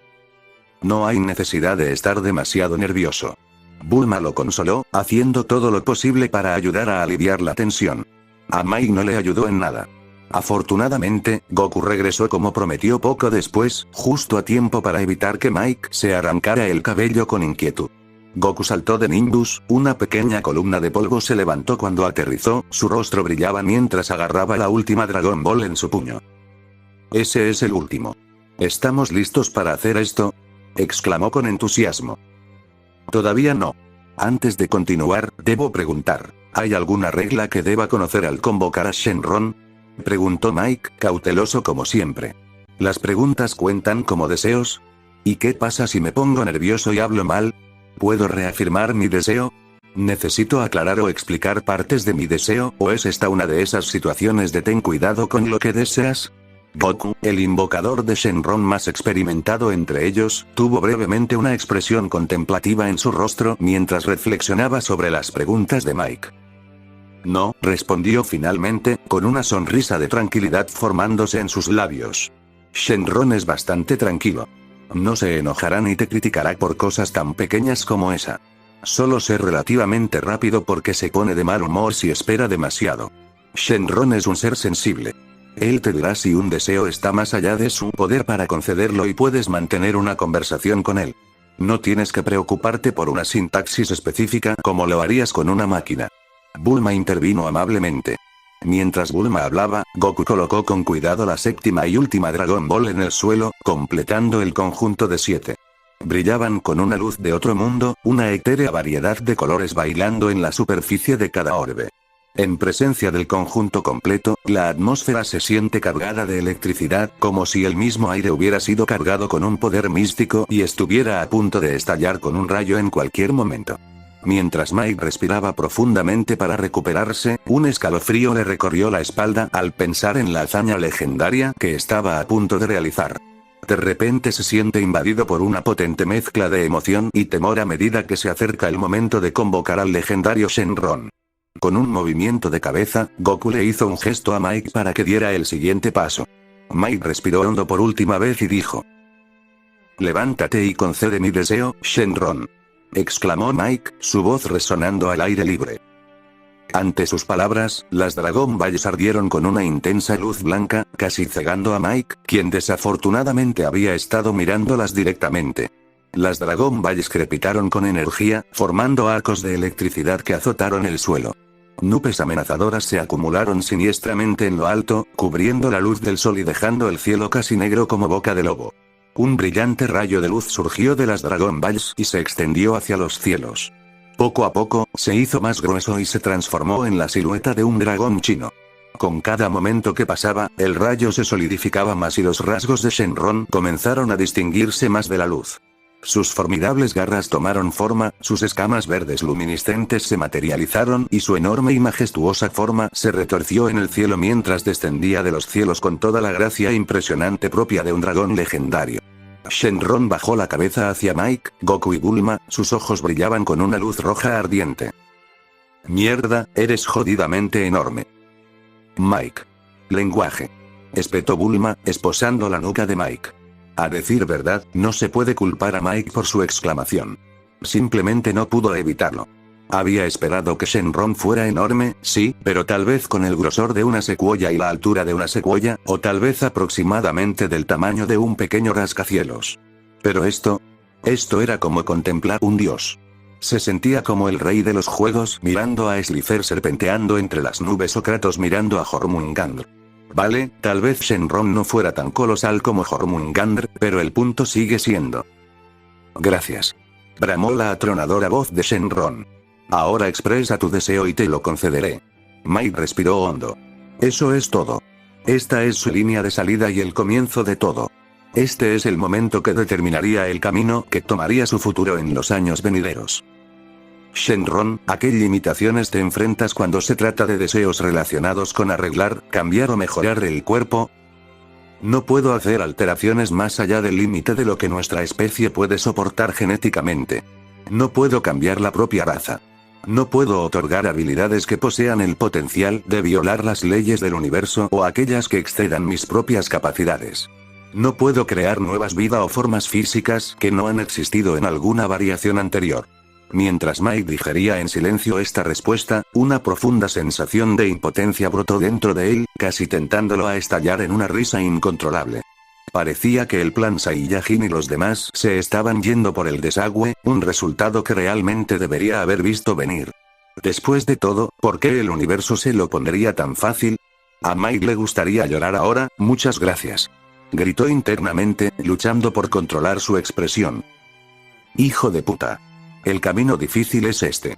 No hay necesidad de estar demasiado nervioso. Bulma lo consoló, haciendo todo lo posible para ayudar a aliviar la tensión. A Mike no le ayudó en nada. Afortunadamente, Goku regresó como prometió poco después, justo a tiempo para evitar que Mike se arrancara el cabello con inquietud. Goku saltó de Nimbus, una pequeña columna de polvo se levantó cuando aterrizó, su rostro brillaba mientras agarraba la última Dragon Ball en su puño. Ese es el último. ¿Estamos listos para hacer esto? Exclamó con entusiasmo. Todavía no. Antes de continuar, debo preguntar, ¿hay alguna regla que deba conocer al convocar a Shenron? Preguntó Mike, cauteloso como siempre. ¿Las preguntas cuentan como deseos? ¿Y qué pasa si me pongo nervioso y hablo mal? ¿Puedo reafirmar mi deseo? ¿Necesito aclarar o explicar partes de mi deseo, o es esta una de esas situaciones de ten cuidado con lo que deseas? Goku, el invocador de Shenron más experimentado entre ellos, tuvo brevemente una expresión contemplativa en su rostro mientras reflexionaba sobre las preguntas de Mike. No, respondió finalmente, con una sonrisa de tranquilidad formándose en sus labios. Shenron es bastante tranquilo. No se enojará ni te criticará por cosas tan pequeñas como esa. Solo sé relativamente rápido porque se pone de mal humor si espera demasiado. Shenron es un ser sensible. Él te dirá si un deseo está más allá de su poder para concederlo y puedes mantener una conversación con él. No tienes que preocuparte por una sintaxis específica como lo harías con una máquina. Bulma intervino amablemente. Mientras Bulma hablaba, Goku colocó con cuidado la séptima y última Dragon Ball en el suelo, completando el conjunto de 7. Brillaban con una luz de otro mundo, una etérea variedad de colores bailando en la superficie de cada orbe. En presencia del conjunto completo, la atmósfera se siente cargada de electricidad, como si el mismo aire hubiera sido cargado con un poder místico y estuviera a punto de estallar con un rayo en cualquier momento. Mientras Mike respiraba profundamente para recuperarse, un escalofrío le recorrió la espalda al pensar en la hazaña legendaria que estaba a punto de realizar. De repente se siente invadido por una potente mezcla de emoción y temor a medida que se acerca el momento de convocar al legendario Shenron. Con un movimiento de cabeza, Goku le hizo un gesto a Mike para que diera el siguiente paso. Mike respiró hondo por última vez y dijo: «Levántate y concede mi deseo, Shenron», exclamó Mike, su voz resonando al aire libre. Ante sus palabras, las Dragon Balls ardieron con una intensa luz blanca, casi cegando a Mike, quien desafortunadamente había estado mirándolas directamente. Las Dragon Balls crepitaron con energía, formando arcos de electricidad que azotaron el suelo. Nubes amenazadoras se acumularon siniestramente en lo alto, cubriendo la luz del sol y dejando el cielo casi negro como boca de lobo. Un brillante rayo de luz surgió de las Dragon Balls y se extendió hacia los cielos. Poco a poco, se hizo más grueso y se transformó en la silueta de un dragón chino. Con cada momento que pasaba, el rayo se solidificaba más y los rasgos de Shenron comenzaron a distinguirse más de la luz. Sus formidables garras tomaron forma, sus escamas verdes luminiscentes se materializaron y su enorme y majestuosa forma se retorció en el cielo mientras descendía de los cielos con toda la gracia impresionante propia de un dragón legendario. Shenron bajó la cabeza hacia Mike, Goku y Bulma, sus ojos brillaban con una luz roja ardiente. «Mierda, eres jodidamente enorme». Mike. Lenguaje. espetó Bulma, esposando la nuca de Mike. A decir verdad, no se puede culpar a Mike por su exclamación. Simplemente no pudo evitarlo. Había esperado que Shenron fuera enorme, sí, pero tal vez con el grosor de una secuoya y la altura de una secuoya, o tal vez aproximadamente del tamaño de un pequeño rascacielos. Pero esto era como contemplar un dios. Se sentía como el rey de los juegos mirando a Slifer serpenteando entre las nubes o Kratos mirando a Jormungandr. Vale, tal vez Shenron no fuera tan colosal como Jormungandr, pero el punto sigue siendo. Gracias. Bramó la atronadora voz de Shenron. Ahora expresa tu deseo y te lo concederé. Mike respiró hondo. Eso es todo. Esta es su línea de salida y el comienzo de todo. Este es el momento que determinaría el camino que tomaría su futuro en los años venideros. Shenron, ¿a qué limitaciones te enfrentas cuando se trata de deseos relacionados con arreglar, cambiar o mejorar el cuerpo? No puedo hacer alteraciones más allá del límite de lo que nuestra especie puede soportar genéticamente. No puedo cambiar la propia raza. No puedo otorgar habilidades que posean el potencial de violar las leyes del universo o aquellas que excedan mis propias capacidades. No puedo crear nuevas vidas o formas físicas que no han existido en alguna variación anterior. Mientras Mike digería en silencio esta respuesta, una profunda sensación de impotencia brotó dentro de él, casi tentándolo a estallar en una risa incontrolable. Parecía que el plan Saiyajin y los demás se estaban yendo por el desagüe, un resultado que realmente debería haber visto venir. Después de todo, ¿por qué el universo se lo pondría tan fácil? A Mike le gustaría llorar ahora, muchas gracias. Gritó internamente, luchando por controlar su expresión. Hijo de puta. El camino difícil es este.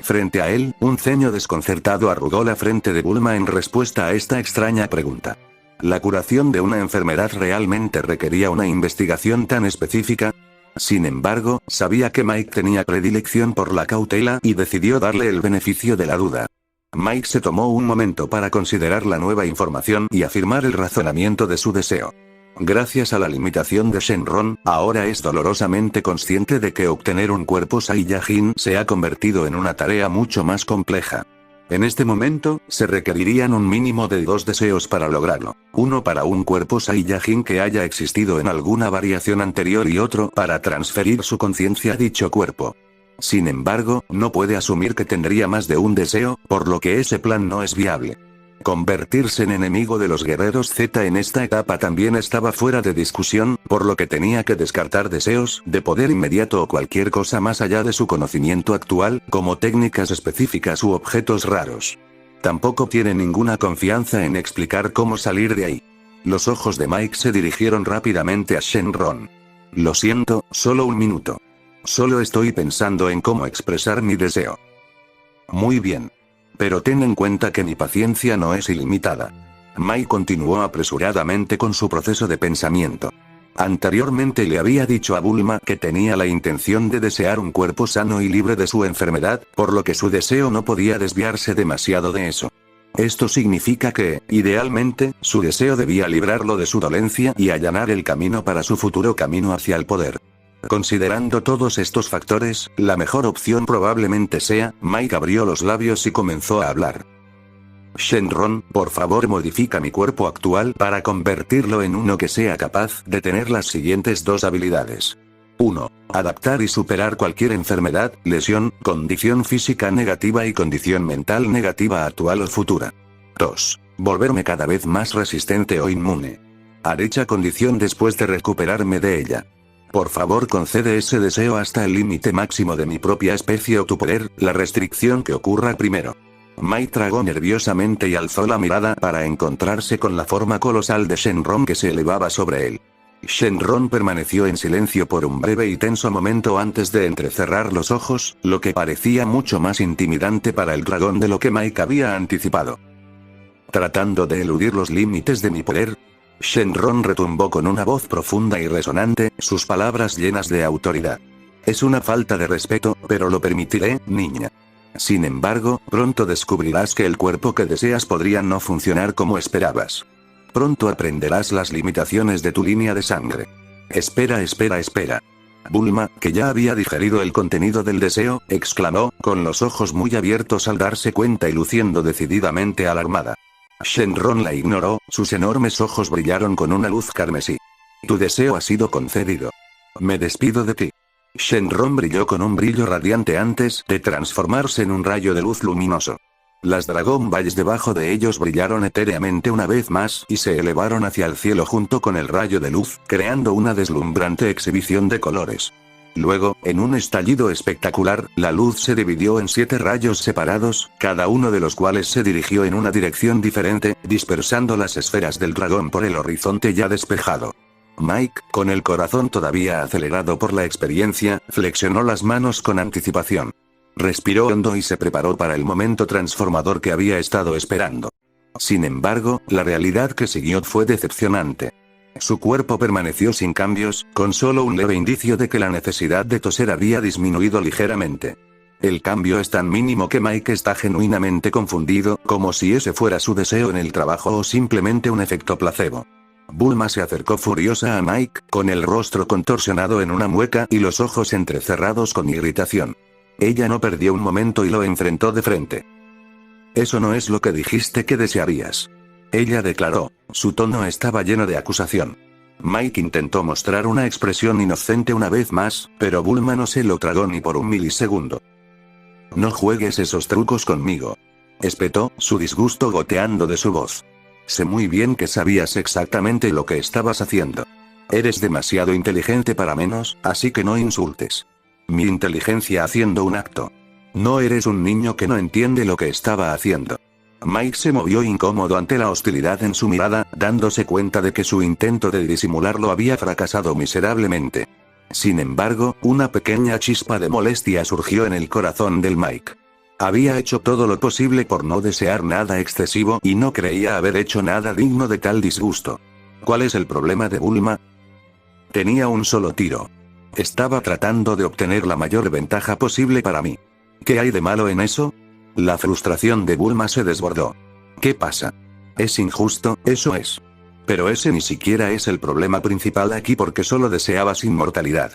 Frente a él, un ceño desconcertado arrugó la frente de Bulma en respuesta a esta extraña pregunta. ¿La curación de una enfermedad realmente requería una investigación tan específica? Sin embargo, sabía que Mike tenía predilección por la cautela y decidió darle el beneficio de la duda. Mike se tomó un momento para considerar la nueva información y afirmar el razonamiento de su deseo. Gracias a la limitación de Shenron, ahora es dolorosamente consciente de que obtener un cuerpo Saiyajin se ha convertido en una tarea mucho más compleja. En este momento, se requerirían un mínimo de 2 deseos para lograrlo. Uno para un cuerpo Saiyajin que haya existido en alguna variación anterior y otro para transferir su conciencia a dicho cuerpo. Sin embargo, no puede asumir que tendría más de un deseo, por lo que ese plan no es viable. Convertirse en enemigo de los guerreros Z en esta etapa también estaba fuera de discusión, por lo que tenía que descartar deseos de poder inmediato o cualquier cosa más allá de su conocimiento actual, como técnicas específicas u objetos raros. Tampoco tiene ninguna confianza en explicar cómo salir de ahí. Los ojos de Mike se dirigieron rápidamente a Shenron. Lo siento, solo un minuto. Solo estoy pensando en cómo expresar mi deseo. Muy bien. Pero ten en cuenta que mi paciencia no es ilimitada. Mike continuó apresuradamente con su proceso de pensamiento. Anteriormente le había dicho a Bulma que tenía la intención de desear un cuerpo sano y libre de su enfermedad, por lo que su deseo no podía desviarse demasiado de eso. Esto significa que, idealmente, su deseo debía librarlo de su dolencia y allanar el camino para su futuro camino hacia el poder. Considerando todos estos factores, la mejor opción probablemente sea, Mike abrió los labios y comenzó a hablar. Shenron, por favor modifica mi cuerpo actual para convertirlo en uno que sea capaz de tener las siguientes 2 habilidades. 1. Adaptar y superar cualquier enfermedad, lesión, condición física negativa y condición mental negativa actual o futura. 2. Volverme cada vez más resistente o inmune. A dicha condición después de recuperarme de ella. Por favor concede ese deseo hasta el límite máximo de mi propia especie o tu poder, la restricción que ocurra primero. Mike tragó nerviosamente y alzó la mirada para encontrarse con la forma colosal de Shenron que se elevaba sobre él. Shenron permaneció en silencio por un breve y tenso momento antes de entrecerrar los ojos, lo que parecía mucho más intimidante para el dragón de lo que Mike había anticipado. Tratando de eludir los límites de mi poder, Shenron retumbó con una voz profunda y resonante, sus palabras llenas de autoridad. Es una falta de respeto, pero lo permitiré, niña. Sin embargo, pronto descubrirás que el cuerpo que deseas podría no funcionar como esperabas. Pronto aprenderás las limitaciones de tu línea de sangre. Espera. Bulma, que ya había digerido el contenido del deseo, exclamó, con los ojos muy abiertos al darse cuenta y luciendo decididamente alarmada. Shenron la ignoró, sus enormes ojos brillaron con una luz carmesí. Tu deseo ha sido concedido. Me despido de ti. Shenron brilló con un brillo radiante antes de transformarse en un rayo de luz luminoso. Las Dragon Balls debajo de ellos brillaron etéreamente una vez más y se elevaron hacia el cielo junto con el rayo de luz, creando una deslumbrante exhibición de colores. Luego, en un estallido espectacular, la luz se dividió en 7 rayos separados, cada uno de los cuales se dirigió en una dirección diferente, dispersando las esferas del dragón por el horizonte ya despejado. Mike, con el corazón todavía acelerado por la experiencia, flexionó las manos con anticipación. Respiró hondo y se preparó para el momento transformador que había estado esperando. Sin embargo, la realidad que siguió fue decepcionante. Su cuerpo permaneció sin cambios, con solo un leve indicio de que la necesidad de toser había disminuido ligeramente. El cambio es tan mínimo que Mike está genuinamente confundido, como si ese fuera su deseo en el trabajo o simplemente un efecto placebo. Bulma se acercó furiosa a Mike, con el rostro contorsionado en una mueca y los ojos entrecerrados con irritación. Ella no perdió un momento y lo enfrentó de frente. Eso no es lo que dijiste que desearías. Ella declaró, su tono estaba lleno de acusación. Mike intentó mostrar una expresión inocente una vez más, pero Bulma no se lo tragó ni por un milisegundo. No juegues esos trucos conmigo. Espetó, su disgusto goteando de su voz. Sé muy bien que sabías exactamente lo que estabas haciendo. Eres demasiado inteligente para menos, así que no insultes. Mi inteligencia haciendo un acto. No eres un niño que no entiende lo que estaba haciendo. Mike se movió incómodo ante la hostilidad en su mirada, dándose cuenta de que su intento de disimularlo había fracasado miserablemente. Sin embargo, una pequeña chispa de molestia surgió en el corazón del Mike. Había hecho todo lo posible por no desear nada excesivo y no creía haber hecho nada digno de tal disgusto. ¿Cuál es el problema de Bulma? Tenía un solo tiro. Estaba tratando de obtener la mayor ventaja posible para mí. ¿Qué hay de malo en eso? La frustración de Bulma se desbordó. ¿Qué pasa? Es injusto, eso es. Pero ese ni siquiera es el problema principal aquí porque solo deseabas inmortalidad.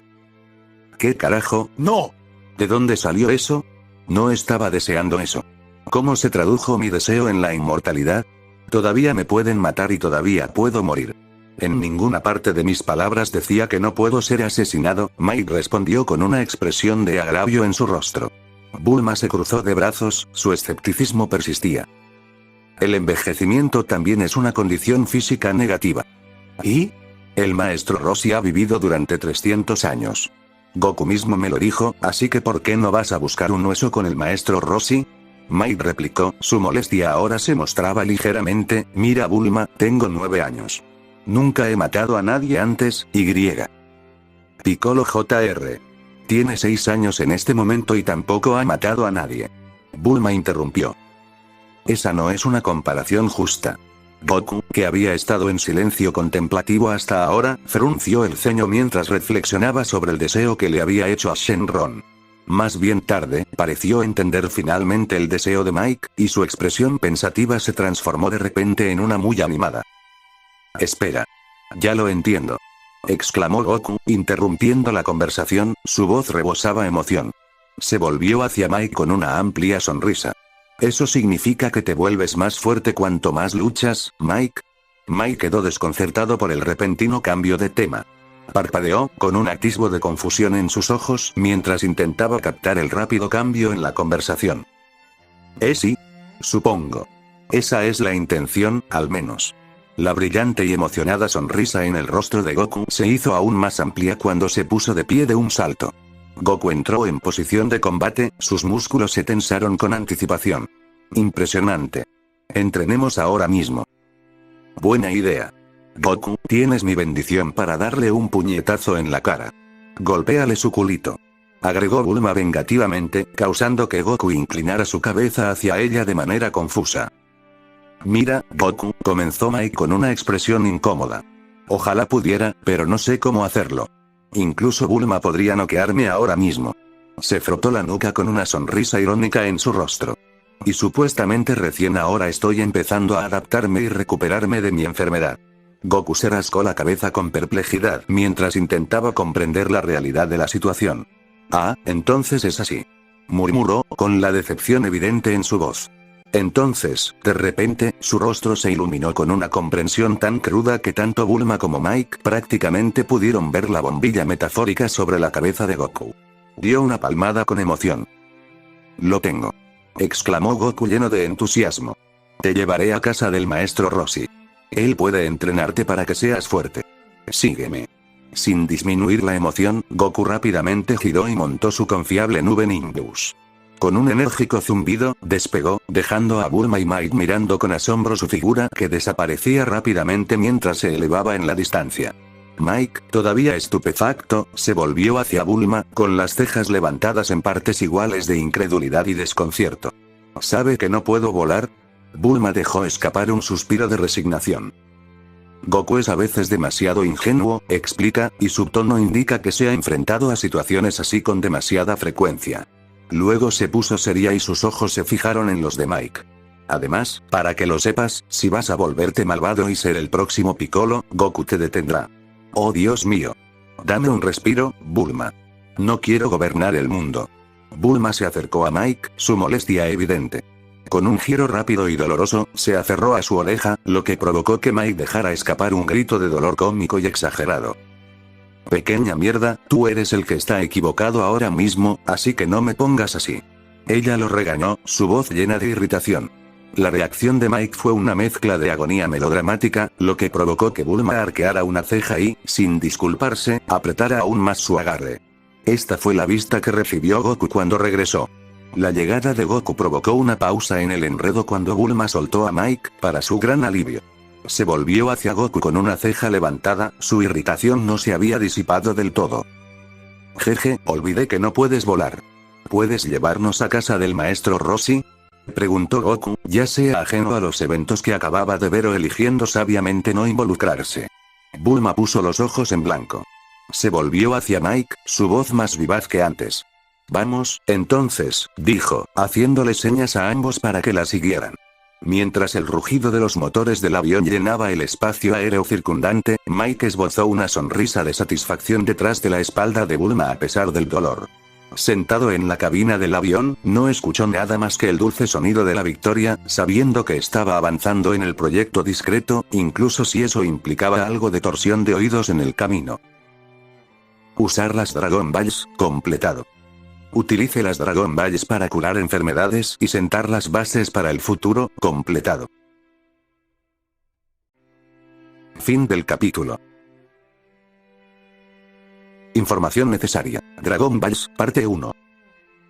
¿Qué carajo? ¡No! ¿De dónde salió eso? No estaba deseando eso. ¿Cómo se tradujo mi deseo en la inmortalidad? Todavía me pueden matar y todavía puedo morir. En ninguna parte de mis palabras decía que no puedo ser asesinado, Mike respondió con una expresión de agravio en su rostro. Bulma se cruzó de brazos, su escepticismo persistía. El envejecimiento también es una condición física negativa. ¿Y? El maestro Roshi ha vivido durante 300 años. Goku mismo me lo dijo, así que ¿por qué no vas a buscar un hueso con el maestro Roshi? Mike replicó, su molestia ahora se mostraba ligeramente, mira Bulma, tengo 9 años. Nunca he matado a nadie antes, y. Piccolo Jr. Tiene 6 años en este momento y tampoco ha matado a nadie. Bulma interrumpió. Esa no es una comparación justa. Goku, que había estado en silencio contemplativo hasta ahora, frunció el ceño mientras reflexionaba sobre el deseo que le había hecho a Shenron. Más bien tarde, pareció entender finalmente el deseo de Mike, y su expresión pensativa se transformó de repente en una muy animada. Espera. Ya lo entiendo. Exclamó Goku, interrumpiendo la conversación, su voz rebosaba emoción. Se volvió hacia Mike con una amplia sonrisa. ¿Eso significa que te vuelves más fuerte cuanto más luchas, Mike? Mike quedó desconcertado por el repentino cambio de tema. Parpadeó, con un atisbo de confusión en sus ojos, mientras intentaba captar el rápido cambio en la conversación. Sí. Supongo. Esa es la intención, al menos. La brillante y emocionada sonrisa en el rostro de Goku se hizo aún más amplia cuando se puso de pie de un salto. Goku entró en posición de combate, sus músculos se tensaron con anticipación. Impresionante. Entrenemos ahora mismo. Buena idea. Goku, tienes mi bendición para darle un puñetazo en la cara. Golpéale su culito. Agregó Bulma vengativamente, causando que Goku inclinara su cabeza hacia ella de manera confusa. Mira, Goku, comenzó Mike con una expresión incómoda. Ojalá pudiera, pero no sé cómo hacerlo. Incluso Bulma podría noquearme ahora mismo. Se frotó la nuca con una sonrisa irónica en su rostro. Y supuestamente recién ahora estoy empezando a adaptarme y recuperarme de mi enfermedad. Goku se rascó la cabeza con perplejidad mientras intentaba comprender la realidad de la situación. Ah, entonces es así. Murmuró, con la decepción evidente en su voz. Entonces, de repente, su rostro se iluminó con una comprensión tan cruda que tanto Bulma como Mike prácticamente pudieron ver la bombilla metafórica sobre la cabeza de Goku. Dio una palmada con emoción. «Lo tengo», exclamó Goku lleno de entusiasmo. «Te llevaré a casa del maestro Roshi. Él puede entrenarte para que seas fuerte. Sígueme». Sin disminuir la emoción, Goku rápidamente giró y montó su confiable nube Nimbus. Con un enérgico zumbido, despegó, dejando a Bulma y Mike mirando con asombro su figura que desaparecía rápidamente mientras se elevaba en la distancia. Mike, todavía estupefacto, se volvió hacia Bulma, con las cejas levantadas en partes iguales de incredulidad y desconcierto. ¿Sabe que no puedo volar? Bulma dejó escapar un suspiro de resignación. Goku es a veces demasiado ingenuo, explica, y su tono indica que se ha enfrentado a situaciones así con demasiada frecuencia. Luego se puso seria y sus ojos se fijaron en los de Mike. Además, para que lo sepas, si vas a volverte malvado y ser el próximo Piccolo, Goku te detendrá. Oh Dios mío. Dame un respiro, Bulma. No quiero gobernar el mundo. Bulma se acercó a Mike, su molestia evidente. Con un giro rápido y doloroso, se aferró a su oreja, lo que provocó que Mike dejara escapar un grito de dolor cómico y exagerado. Pequeña mierda, tú eres el que está equivocado ahora mismo, así que no me pongas así. Ella lo regañó, su voz llena de irritación. La reacción de Mike fue una mezcla de agonía melodramática, lo que provocó que Bulma arqueara una ceja y, sin disculparse, apretara aún más su agarre. Esta fue la vista que recibió Goku cuando regresó. La llegada de Goku provocó una pausa en el enredo cuando Bulma soltó a Mike, para su gran alivio. Se volvió hacia Goku con una ceja levantada, su irritación no se había disipado del todo. Jeje, olvidé que no puedes volar. ¿Puedes llevarnos a casa del maestro Roshi? Preguntó Goku, ya sea ajeno a los eventos que acababa de ver o eligiendo sabiamente no involucrarse. Bulma puso los ojos en blanco. Se volvió hacia Mike, su voz más vivaz que antes. Vamos, entonces, dijo, haciéndole señas a ambos para que la siguieran. Mientras el rugido de los motores del avión llenaba el espacio aéreo circundante, Mike esbozó una sonrisa de satisfacción detrás de la espalda de Bulma a pesar del dolor. Sentado en la cabina del avión, no escuchó nada más que el dulce sonido de la victoria, sabiendo que estaba avanzando en el proyecto discreto, incluso si eso implicaba algo de torsión de oídos en el camino. Usar las Dragon Balls, completado. Utilice las Dragon Balls para curar enfermedades y sentar las bases para el futuro, completado. Fin del capítulo. Información necesaria. Dragon Balls, parte 1.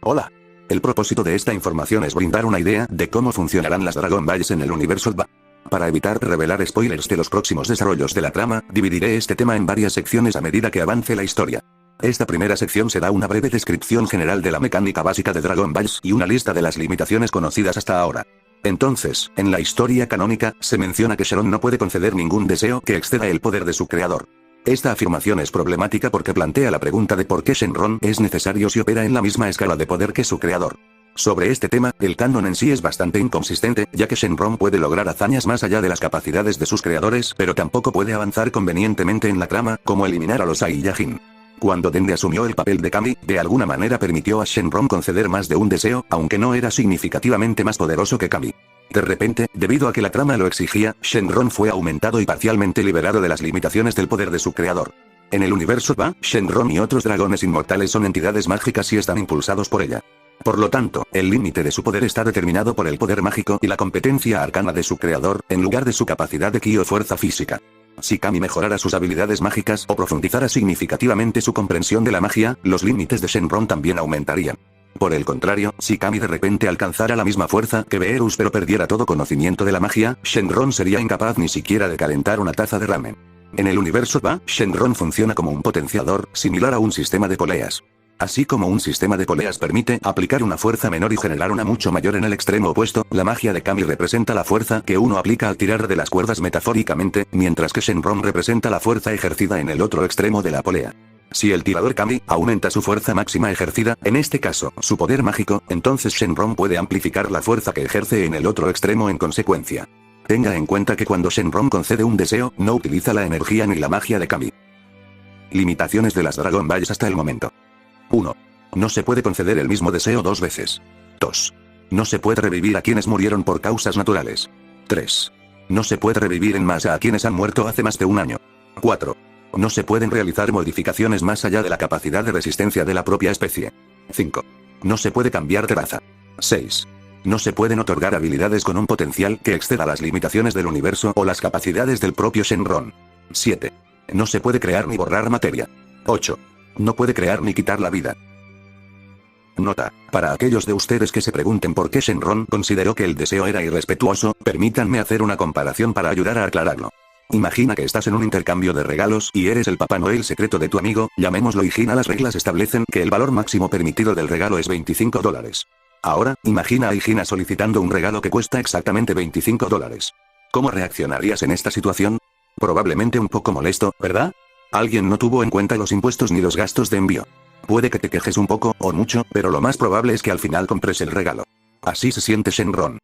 Hola. El propósito de esta información es brindar una idea de cómo funcionarán las Dragon Balls en el universo DBA. Para evitar revelar spoilers de los próximos desarrollos de la trama, dividiré este tema en varias secciones a medida que avance la historia. Esta primera sección será una breve descripción general de la mecánica básica de Dragon Balls y una lista de las limitaciones conocidas hasta ahora. Entonces, en la historia canónica, se menciona que Sharon no puede conceder ningún deseo que exceda el poder de su creador. Esta afirmación es problemática porque plantea la pregunta de por qué Shenron es necesario si opera en la misma escala de poder que su creador. Sobre este tema, el canon en sí es bastante inconsistente, ya que Shenron puede lograr hazañas más allá de las capacidades de sus creadores, pero tampoco puede avanzar convenientemente en la trama, como eliminar a los Saiyajin. Cuando Dende asumió el papel de Kami, de alguna manera permitió a Shenron conceder más de un deseo, aunque no era significativamente más poderoso que Kami. De repente, debido a que la trama lo exigía, Shenron fue aumentado y parcialmente liberado de las limitaciones del poder de su creador. En el universo DBA, Shenron y otros dragones inmortales son entidades mágicas y están impulsados por ella. Por lo tanto, el límite de su poder está determinado por el poder mágico y la competencia arcana de su creador, en lugar de su capacidad de ki o fuerza física. Si Kami mejorara sus habilidades mágicas o profundizara significativamente su comprensión de la magia, los límites de Shenron también aumentarían. Por el contrario, si Kami de repente alcanzara la misma fuerza que Beerus pero perdiera todo conocimiento de la magia, Shenron sería incapaz ni siquiera de calentar una taza de ramen. En el universo DBA, Shenron funciona como un potenciador, similar a un sistema de poleas. Así como un sistema de poleas permite aplicar una fuerza menor y generar una mucho mayor en el extremo opuesto, la magia de Kami representa la fuerza que uno aplica al tirar de las cuerdas metafóricamente, mientras que Shenron representa la fuerza ejercida en el otro extremo de la polea. Si el tirador Kami aumenta su fuerza máxima ejercida, en este caso, su poder mágico, entonces Shenron puede amplificar la fuerza que ejerce en el otro extremo en consecuencia. Tenga en cuenta que cuando Shenron concede un deseo, no utiliza la energía ni la magia de Kami. Limitaciones de las Dragon Balls hasta el momento. 1. No se puede conceder el mismo deseo dos veces. 2. No se puede revivir a quienes murieron por causas naturales. 3. No se puede revivir en masa a quienes han muerto hace más de un año. 4. No se pueden realizar modificaciones más allá de la capacidad de resistencia de la propia especie. 5. No se puede cambiar de raza. 6. No se pueden otorgar habilidades con un potencial que exceda las limitaciones del universo o las capacidades del propio Shenron. 7. No se puede crear ni borrar materia. 8. No puede crear ni quitar la vida. Nota: para aquellos de ustedes que se pregunten por qué Shenron consideró que el deseo era irrespetuoso, permítanme hacer una comparación para ayudar a aclararlo. Imagina que estás en un intercambio de regalos y eres el Papá Noel secreto de tu amigo, llamémoslo Higina. Las reglas establecen que el valor máximo permitido del regalo es $25. Ahora, imagina a Higina solicitando un regalo que cuesta exactamente $25. ¿Cómo reaccionarías en esta situación? Probablemente un poco molesto, ¿verdad? Alguien no tuvo en cuenta los impuestos ni los gastos de envío. Puede que te quejes un poco, o mucho, pero lo más probable es que al final compres el regalo. Así se siente Shenron.